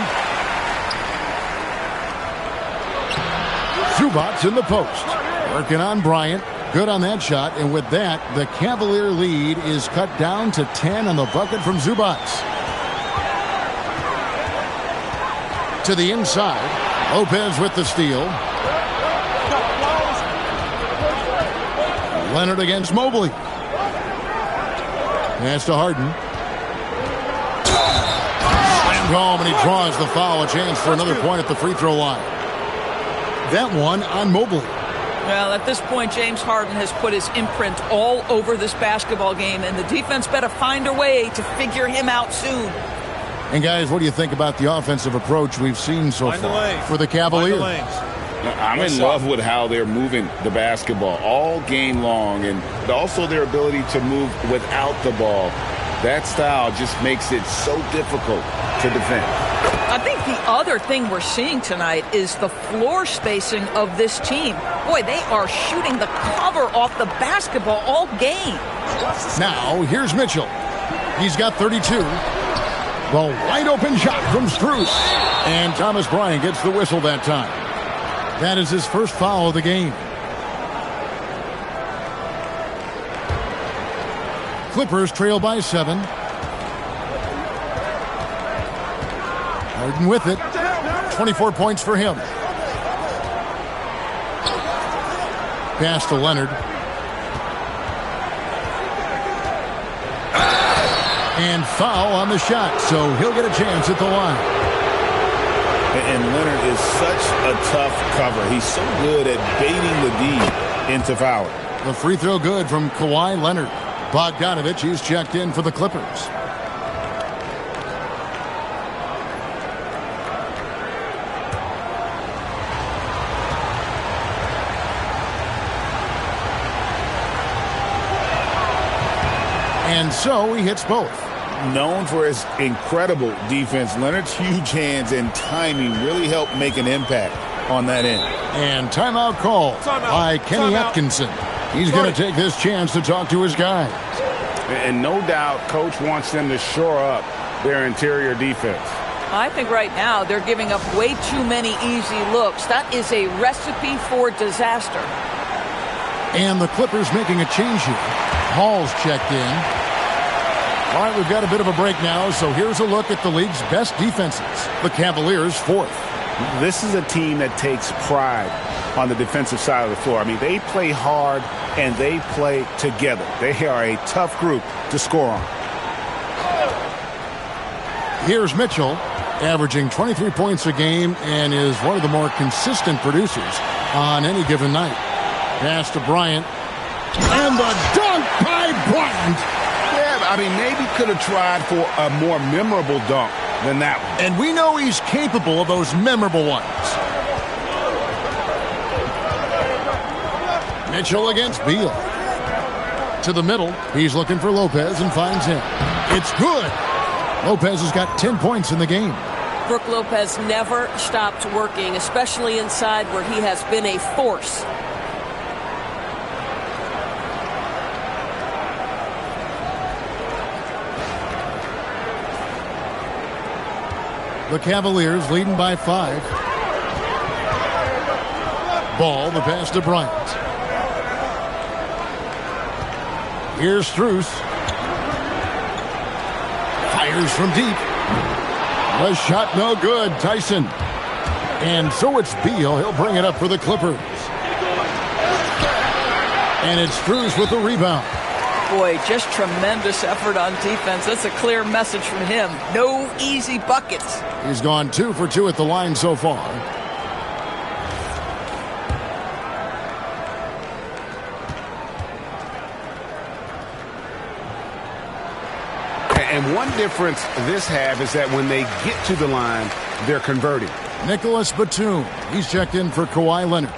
Zubac in the post. Working on Bryant. Good on that shot. And with that, the Cavalier lead is cut down to 10 on the bucket from Zubac. To the inside. Lopez with the steal. Leonard against Mobley. Pass to Harden. Slammed home, and he draws the foul. A chance for another point at the free throw line. That one on Mobley. Well, at this point, James Harden has put his imprint all over this basketball game, and the defense better find a way to figure him out soon. And, guys, what do you think about the offensive approach we've seen so far for the Cavaliers? I'm in love with how they're moving the basketball all game long, and also their ability to move without the ball. That style just makes it so difficult to defend. I think the other thing we're seeing tonight is the floor spacing of this team. Boy, they are shooting the cover off the basketball all game. Now, here's Mitchell. He's got 32. The wide open shot from Strus. And Thomas Bryant gets the whistle that time. That is his first foul of the game. Clippers trail by 7. Harden with it. 24 points for him. Pass to Leonard. And foul on the shot, so he'll get a chance at the line. And Leonard is such a tough cover. He's so good at baiting the D into fouling. The free throw good from Kawhi Leonard. Bogdanovich, he's checked in for the Clippers. And so he hits both. Known for his incredible defense, Leonard's huge hands and timing really help make an impact on that end. And timeout call by Kenny Atkinson. He's going to take this chance to talk to his guys. And no doubt, Coach wants them to shore up their interior defense. I think right now they're giving up way too many easy looks. That is a recipe for disaster. And the Clippers making a change here. Hall's checked in. All right, we've got a bit of a break now, so here's a look at the league's best defenses. The Cavaliers, 4th. This is a team that takes pride on the defensive side of the floor. I mean, they play hard and they play together. They are a tough group to score on. Here's Mitchell, averaging 23 points a game and is one of the more consistent producers on any given night. Pass to Bryant. And the dunk by Bryant. Yeah, I mean, maybe could have tried for a more memorable dunk than that one. And we know he's capable of those memorable ones. Mitchell against Beal. To the middle. He's looking for Lopez and finds him. It's good. Lopez has got 10 points in the game. Brook Lopez never stopped working, especially inside where he has been a force. The Cavaliers leading by 5. Ball, the pass to Bryant. Here's Strus. Fires from deep. The shot no good. Tyson. And so it's Beal. He'll bring it up for the Clippers. And it's Strus with the rebound. Boy, just tremendous effort on defense. That's a clear message from him. No easy buckets. He's gone 2 for 2 at the line so far. And one difference this half is that when they get to the line, they're converting. Nicholas Batum, he's checked in for Kawhi Leonard.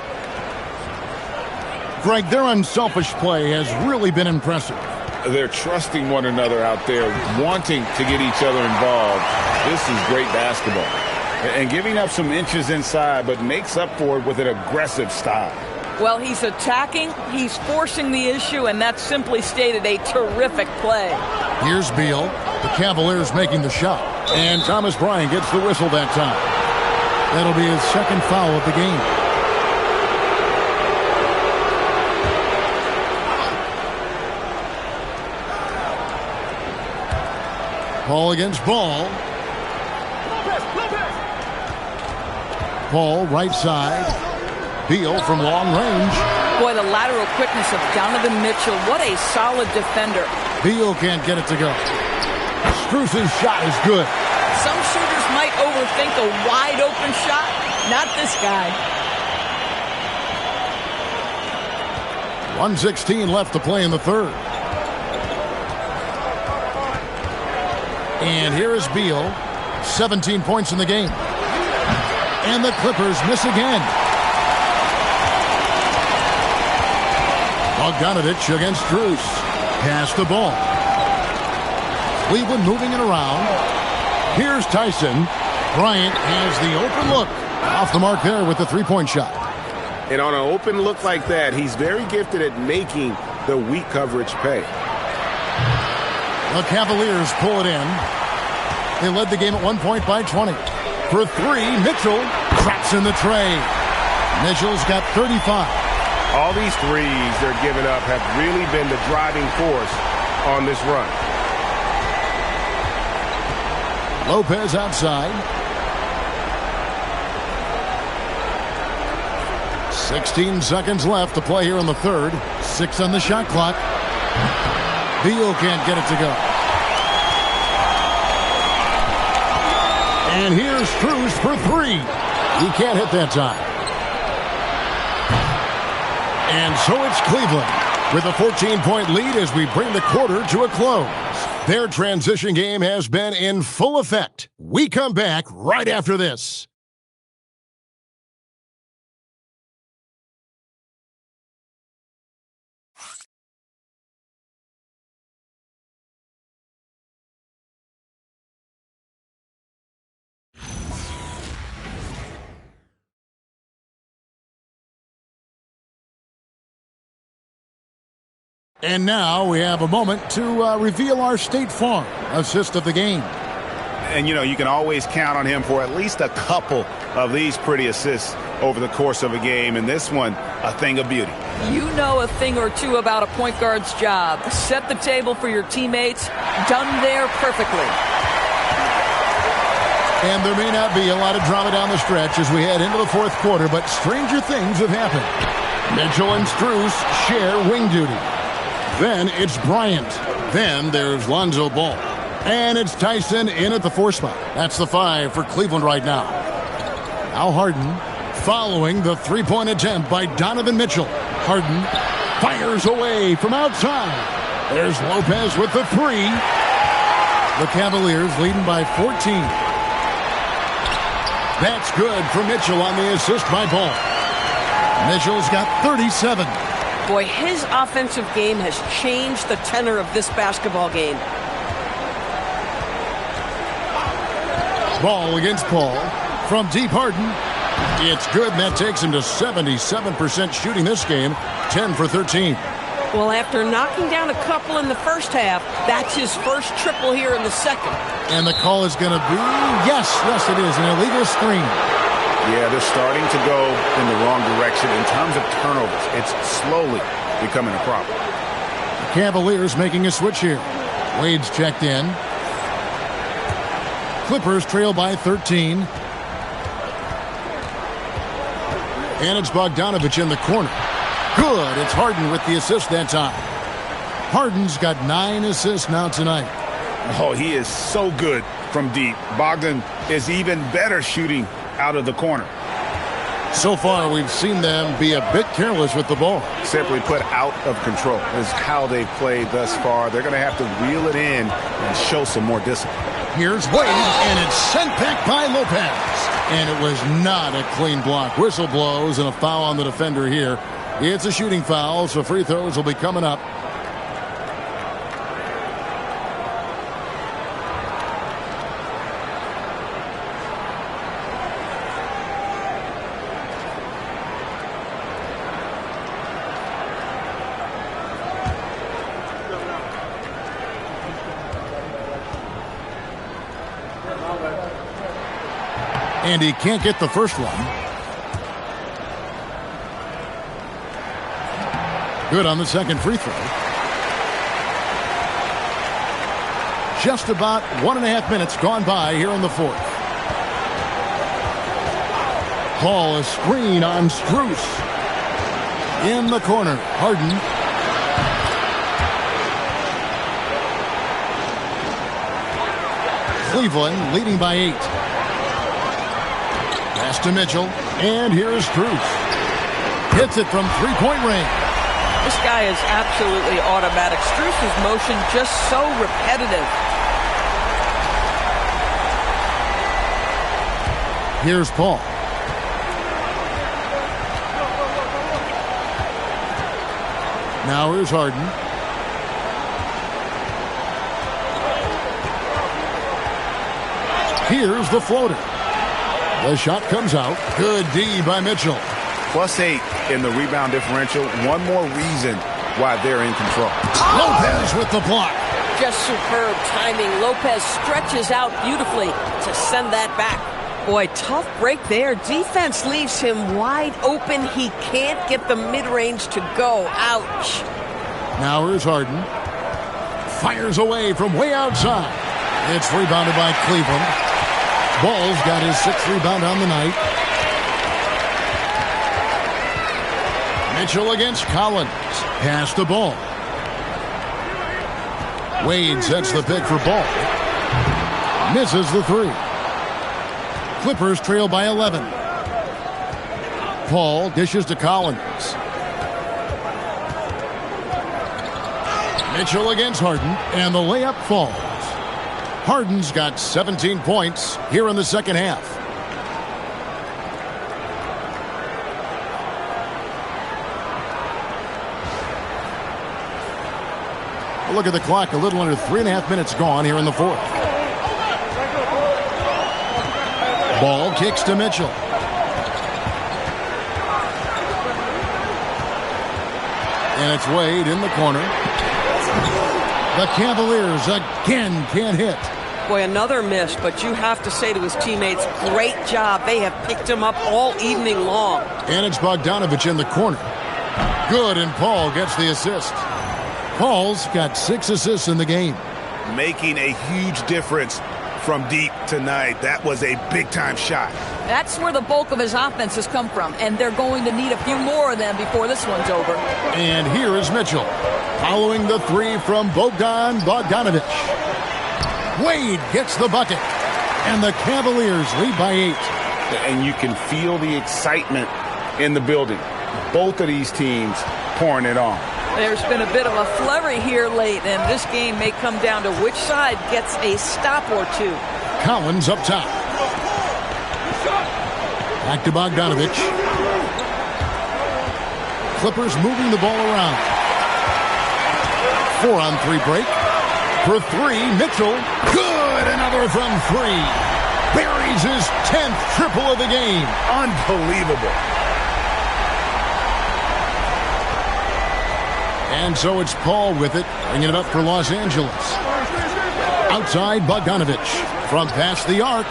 Greg, their unselfish play has really been impressive. They're trusting one another out there, wanting to get each other involved. This is great basketball. And giving up some inches inside, but makes up for it with an aggressive style. Well, he's attacking, he's forcing the issue, and that's simply stated a terrific play. Here's Beal. The Cavaliers making the shot. And Thomas Bryant gets the whistle that time. That'll be his second foul of the game. Paul against Ball. Paul right side. Beal from long range. Boy, the lateral quickness of Donovan Mitchell. What a solid defender. Beal can't get it to go. Strus's shot is good. Some shooters might overthink a wide open shot. Not this guy. 1:16 left to play in the third. And here is Beal. 17 points in the game. And the Clippers miss again. Bogdanovich against Strus. Pass the ball. Cleveland moving it around. Here's Tyson. Bryant has the open look. Off the mark there with the three-point shot. And on an open look like that, he's very gifted at making the weak coverage pay. The Cavaliers pull it in. They led the game at 1 point by 20. For three, Mitchell traps in the tray. Mitchell's got 35. All these threes they're giving up have really been the driving force on this run. Lopez outside. 16 seconds left to play here in the third. 6 on the shot clock. Beal can't get it to go. And here's Strus for three. He can't hit that time. And so it's Cleveland with a 14-point lead as we bring the quarter to a close. Their transition game has been in full effect. We come back right after this. And now we have a moment to reveal our State Farm assist of the game. And, you know, you can always count on him for at least a couple of these pretty assists over the course of a game. And this one, a thing of beauty. You know a thing or two about a point guard's job. Set the table for your teammates. Done there perfectly. And there may not be a lot of drama down the stretch as we head into the fourth quarter, but stranger things have happened. Mitchell and Strus share wing duty. Then it's Bryant. Then there's Lonzo Ball. And it's Tyson in at the 4 spot. That's the 5 for Cleveland right now. Now Harden following the three-point attempt by Donovan Mitchell. Harden fires away from outside. There's Lopez with the 3. The Cavaliers leading by 14. That's good for Mitchell on the assist by Ball. Mitchell's got 37. Boy, his offensive game has changed the tenor of this basketball game. Ball against Paul. From deep, Harden. It's good, and that takes him to 77% shooting this game. 10 for 13. Well, after knocking down a couple in the first half, that's his first triple here in the second. And the call is going to be, yes, it is, an illegal screen. Yeah, they're starting to go in the wrong direction in terms of turnovers. It's slowly becoming a problem. The Cavaliers making a switch here. Wade's checked in. Clippers trail by 13. And it's Bogdanovich in the corner. Good. It's Harden with the assist that time. Harden's got 9 assists now tonight. Oh, he is so good from deep. Bogdan is even better shooting out of the corner. So far, we've seen them be a bit careless with the ball. Simply put, out of control is how they've played thus far. They're going to have to reel it in and show some more discipline. Here's Wade, and it's sent back by Lopez. And it was not a clean block. Whistle blows and a foul on the defender here. It's a shooting foul, so free throws will be coming up. And he can't get the first one. Good on the second free throw. Just about 1.5 minutes gone by here in the fourth. Paul, a screen on Strus. In the corner, Harden. Cleveland leading by 8. Pass to Mitchell, and here's Strus. Hits it from three-point range. This guy is absolutely automatic. Strus's motion just so repetitive. Here's Paul. Now here's Harden. Here's the floater. The shot comes out. Good D by Mitchell. +8 in the rebound differential. One more reason why they're in control. Lopez with the block. Just superb timing. Lopez stretches out beautifully to send that back. Boy, tough break there. Defense leaves him wide open. He can't get the mid-range to go. Ouch. Now here's Harden. Fires away from way outside. It's rebounded by Cleveland. Ball's got his 6th rebound on the night. Mitchell against Collins. Pass the ball. Wade sets the pick for Ball. Misses the 3. Clippers trail by 11. Paul dishes to Collins. Mitchell against Harden, and the layup falls. Harden's got 17 points here in the second half. Look at the clock, a little under 3.5 minutes gone here in the fourth. Ball kicks to Mitchell. And it's Wade in the corner. The Cavaliers again can't hit. Boy, another miss, but you have to say to his teammates, great job. They have picked him up all evening long. And it's Bogdanovich in the corner. Good, and Paul gets the assist. Paul's got 6 assists in the game. Making a huge difference from deep tonight. That was a big-time shot. That's where the bulk of his offense has come from, and they're going to need a few more of them before this one's over. And here is Mitchell, following the 3 from Bogdanovich. Wade gets the bucket, and the Cavaliers lead by 8. And you can feel the excitement in the building. Both of these teams pouring it on. There's been a bit of a flurry here late, and this game may come down to which side gets a stop or two. Collins up top. Back to Bogdanovich. Clippers moving the ball around. 4-on-3 break. For 3, Mitchell. Good, another from 3. Buries his 10th triple of the game. Unbelievable. And so it's Paul with it, bringing it up for Los Angeles. Outside, Bogdanovich from past the arc.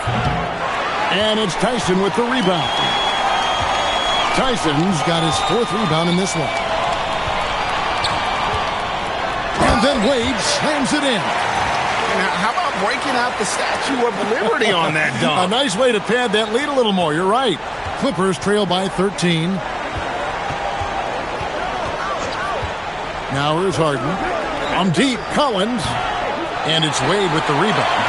And it's Tyson with the rebound. Tyson's got his 4th rebound in this one. And then Wade slams it in. Now, how about breaking out the Statue of Liberty on that dunk? A nice way to pad that lead a little more. You're right. Clippers trail by 13. Now here's Harden. From deep, Collins. And it's Wade with the rebound.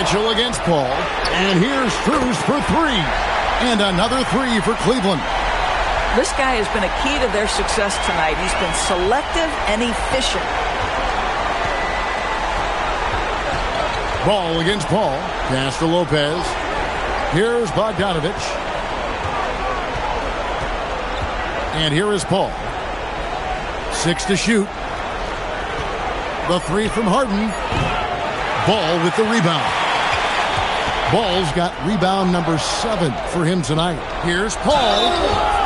Mitchell against Paul. And here's Strus for three. And another three for Cleveland. This guy has been a key to their success tonight. He's been selective and efficient. Ball against Paul. Pass to Lopez. Here's Bogdanovich. And here is Paul. 6 to shoot. The three from Harden. Ball with the rebound. Ball's got rebound number 7 for him tonight. Here's Paul.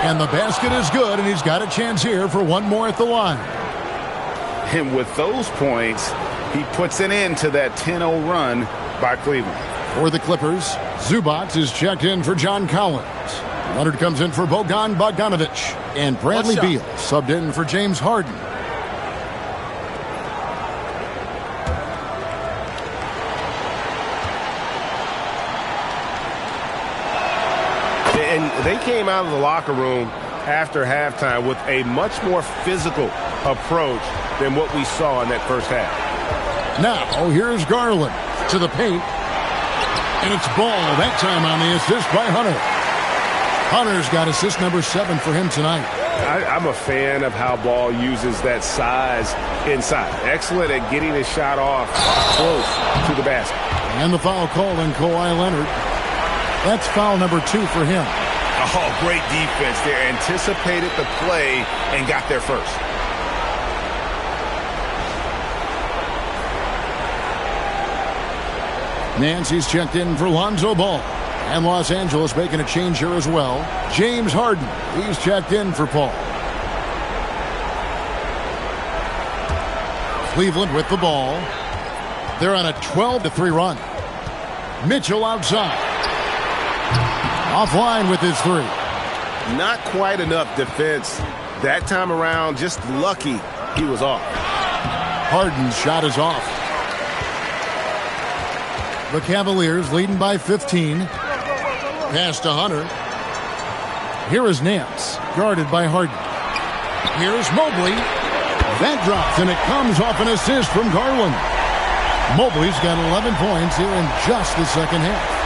And the basket is good, and he's got a chance here for one more at the line. And with those points, he puts an end to that 10-0 run by Cleveland. For the Clippers, Zubac is checked in for John Collins. Leonard comes in for Bogan Bogdanovich. And Bradley Beal subbed in for James Harden. And they came out of the locker room after halftime with a much more physical approach than what we saw in that first half. Now, here's Garland to the paint. And it's Ball, that time on the assist by Hunter. Hunter's got assist number 7 for him tonight. I'm a fan of how Ball uses that size inside. Excellent at getting his shot off close to the basket. And the foul called on Kawhi Leonard. That's foul number 2 for him. Oh, great defense there. Anticipated the play and got there first. Nancy's checked in for Lonzo Ball. And Los Angeles making a change here as well. James Harden, he's checked in for Paul. Cleveland with the ball. They're on a 12-3 run. Mitchell outside. Offline with his three. Not quite enough defense that time around. Just lucky he was off. Harden's shot is off. The Cavaliers leading by 15. Pass to Hunter. Here is Nance, guarded by Harden. Here's Mobley. That drops, and it comes off an assist from Garland. Mobley's got 11 points here in just the second half.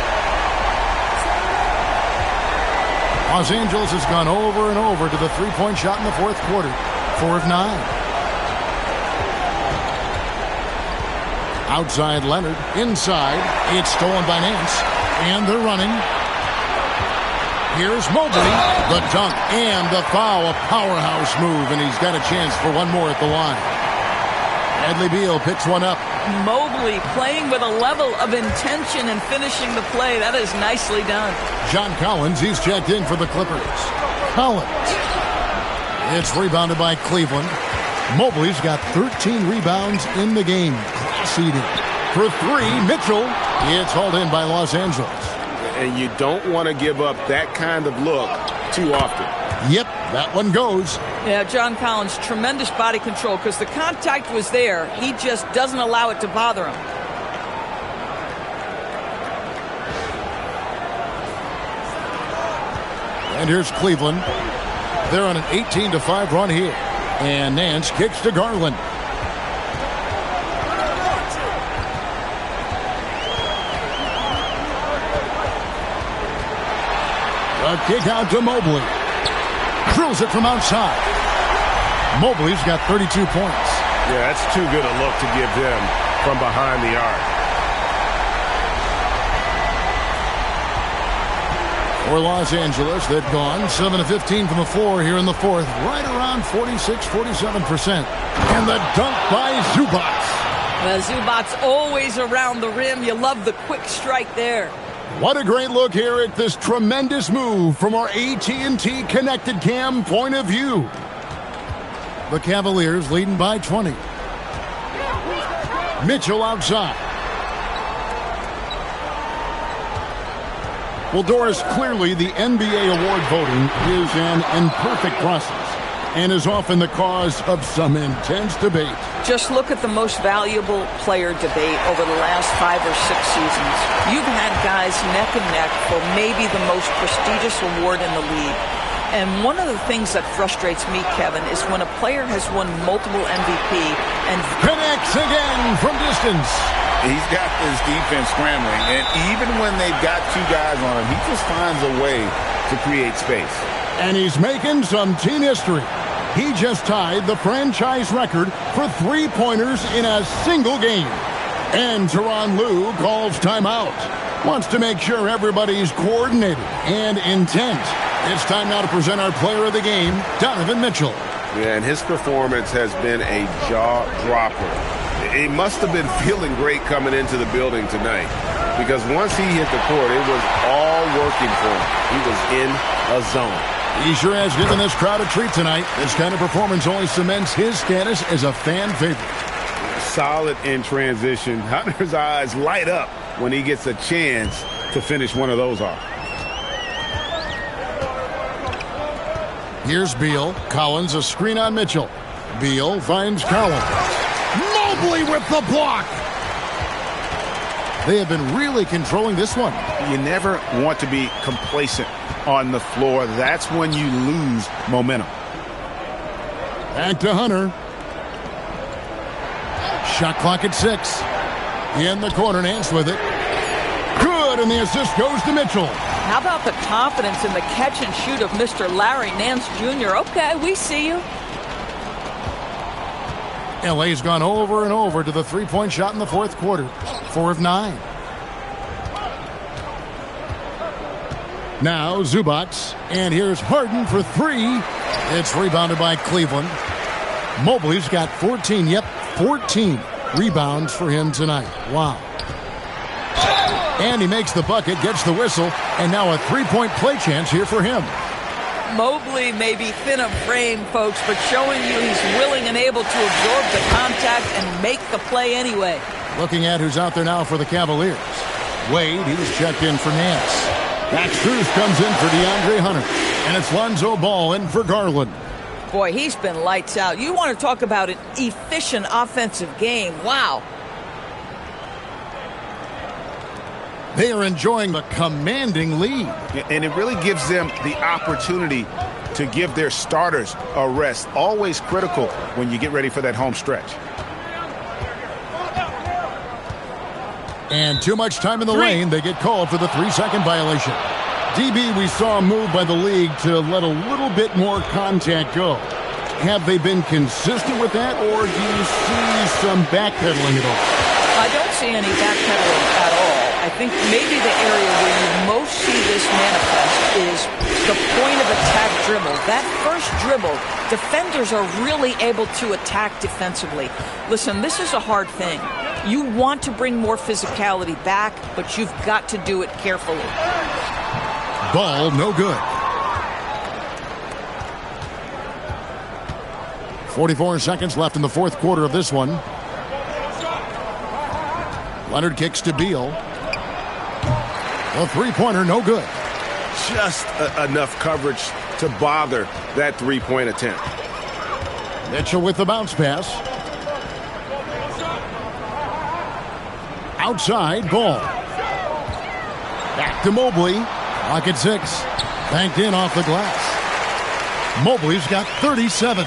Los Angeles has gone over and over to the three-point shot in the fourth quarter. 4 of 9. Outside Leonard. Inside. It's stolen by Nance. And they're running. Here's Mobley. The dunk and the foul. A powerhouse move, and he's got a chance for one more at the line. Bradley Beal picks one up. Mobley playing with a level of intention and finishing the play. That is nicely done. John Collins, he's checked in for the Clippers. Collins. It's rebounded by Cleveland. Mobley's got 13 rebounds in the game. Class eating. For three, Mitchell. It's hauled in by Los Angeles. And you don't want to give up that kind of look too often. Yep, that one goes. Yeah, John Collins, tremendous body control because the contact was there. He just doesn't allow it to bother him. And here's Cleveland. They're on an 18-5 run here. And Nance kicks to Garland. A kick out to Mobley. Drills it from outside. Mobley's got 32 points. Yeah, that's too good a look to give him from behind the arc. For Los Angeles, they've gone 7 of 15 from the floor here in the fourth. Right around 46-47%. And the dunk by Zubac. Well, Zubac's always around the rim. You love the quick strike there. What a great look here at this tremendous move from our AT&T Connected Cam point of view. The Cavaliers leading by 20. Mitchell outside. Well, Doris, clearly the NBA award voting is an imperfect process and is often the cause of some intense debate. Just look at the most valuable player debate over the last 5 or 6 seasons. You've had guys neck and neck for maybe the most prestigious award in the league. And one of the things that frustrates me, Kevin, is when a player has won multiple MVP and connects again from distance. He's got this defense scrambling, and even when they've got two guys on him, he just finds a way to create space. And he's making some team history. He just tied the franchise record for three-pointers in a single game. And Tyronn Lue calls timeout. Wants to make sure everybody's coordinated and intent. It's time now to present our player of the game, Donovan Mitchell. Yeah, and his performance has been a jaw-dropper. He must have been feeling great coming into the building tonight, because once he hit the court, it was all working for him. He was in a zone. He sure has given this crowd a treat tonight. This kind of performance only cements his status as a fan favorite. Solid in transition. Hunter's eyes light up when he gets a chance to finish one of those off. Here's Beal. Collins, a screen on Mitchell. Beal finds Collins. Mobley with the block. They have been really controlling this one. You never want to be complacent on the floor. That's when you lose momentum. Back to Hunter. Shot clock at 6. In the corner, Nance with it. Good, and the assist goes to Mitchell. How about the confidence in the catch and shoot of Mr. Larry Nance Jr.? Okay, we see you. LA's gone over and over to the three-point shot in the fourth quarter. 4 of 9. Now Zubac, and here's Harden for 3. It's rebounded by Cleveland. Mobley's got 14. Yep, 14 rebounds for him tonight. Wow. And he makes the bucket, gets the whistle, and now a three-point play chance here for him. Mobley may be thin of frame, folks, but showing you he's willing and able to absorb the contact and make the play anyway. Looking at who's out there now for the Cavaliers. Wade, he was checked in for Nance. Max Strus comes in for DeAndre Hunter. And it's Lonzo Ball in for Garland. Boy, he's been lights out. You want to talk about an efficient offensive game. Wow. They are enjoying a commanding lead. And it really gives them the opportunity to give their starters a rest. Always critical when you get ready for that home stretch. And too much time in the lane. They get called for the 3-second violation. DB, we saw a move by the league to let a little bit more contact go. Have they been consistent with that, or do you see some backpedaling at all? I don't see any backpedaling at all. I think maybe the area where you most see this manifest is the point of attack dribble. That first dribble, defenders are really able to attack defensively. Listen, this is a hard thing. You want to bring more physicality back, but you've got to do it carefully. Ball, no good. 44 seconds left in the fourth quarter of this one. Leonard kicks to Beal. A three-pointer, no good. Just enough coverage to bother that three-point attempt. Mitchell with the bounce pass. Outside, Ball. Back to Mobley. Clock at 6. Banked in off the glass. Mobley's got 37.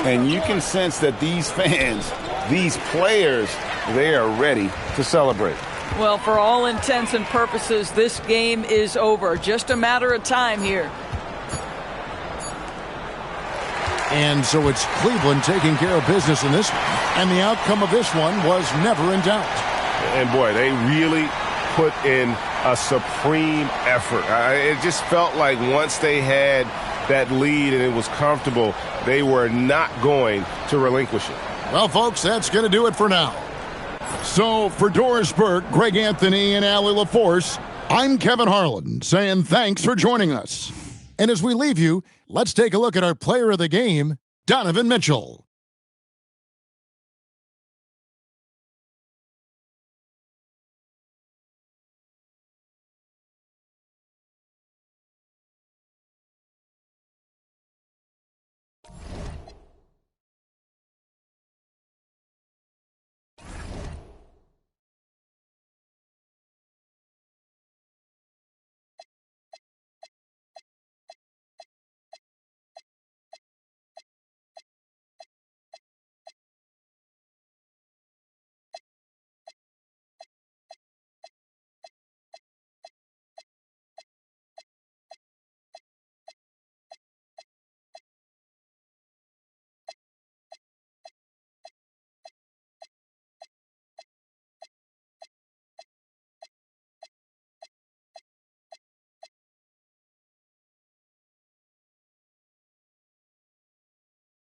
And you can sense that these fans, these players, they are ready to celebrate. Well, for all intents and purposes, this game is over. Just a matter of time here. And so it's Cleveland taking care of business in this one. And the outcome of this one was never in doubt. And boy, they really put in a supreme effort. It just felt like once they had that lead and it was comfortable, they were not going to relinquish it. Well, folks, that's going to do it for now. So for Doris Burke, Greg Anthony, and Allie LaForce, I'm Kevin Harlan saying thanks for joining us. And as we leave you, let's take a look at our player of the game, Donovan Mitchell.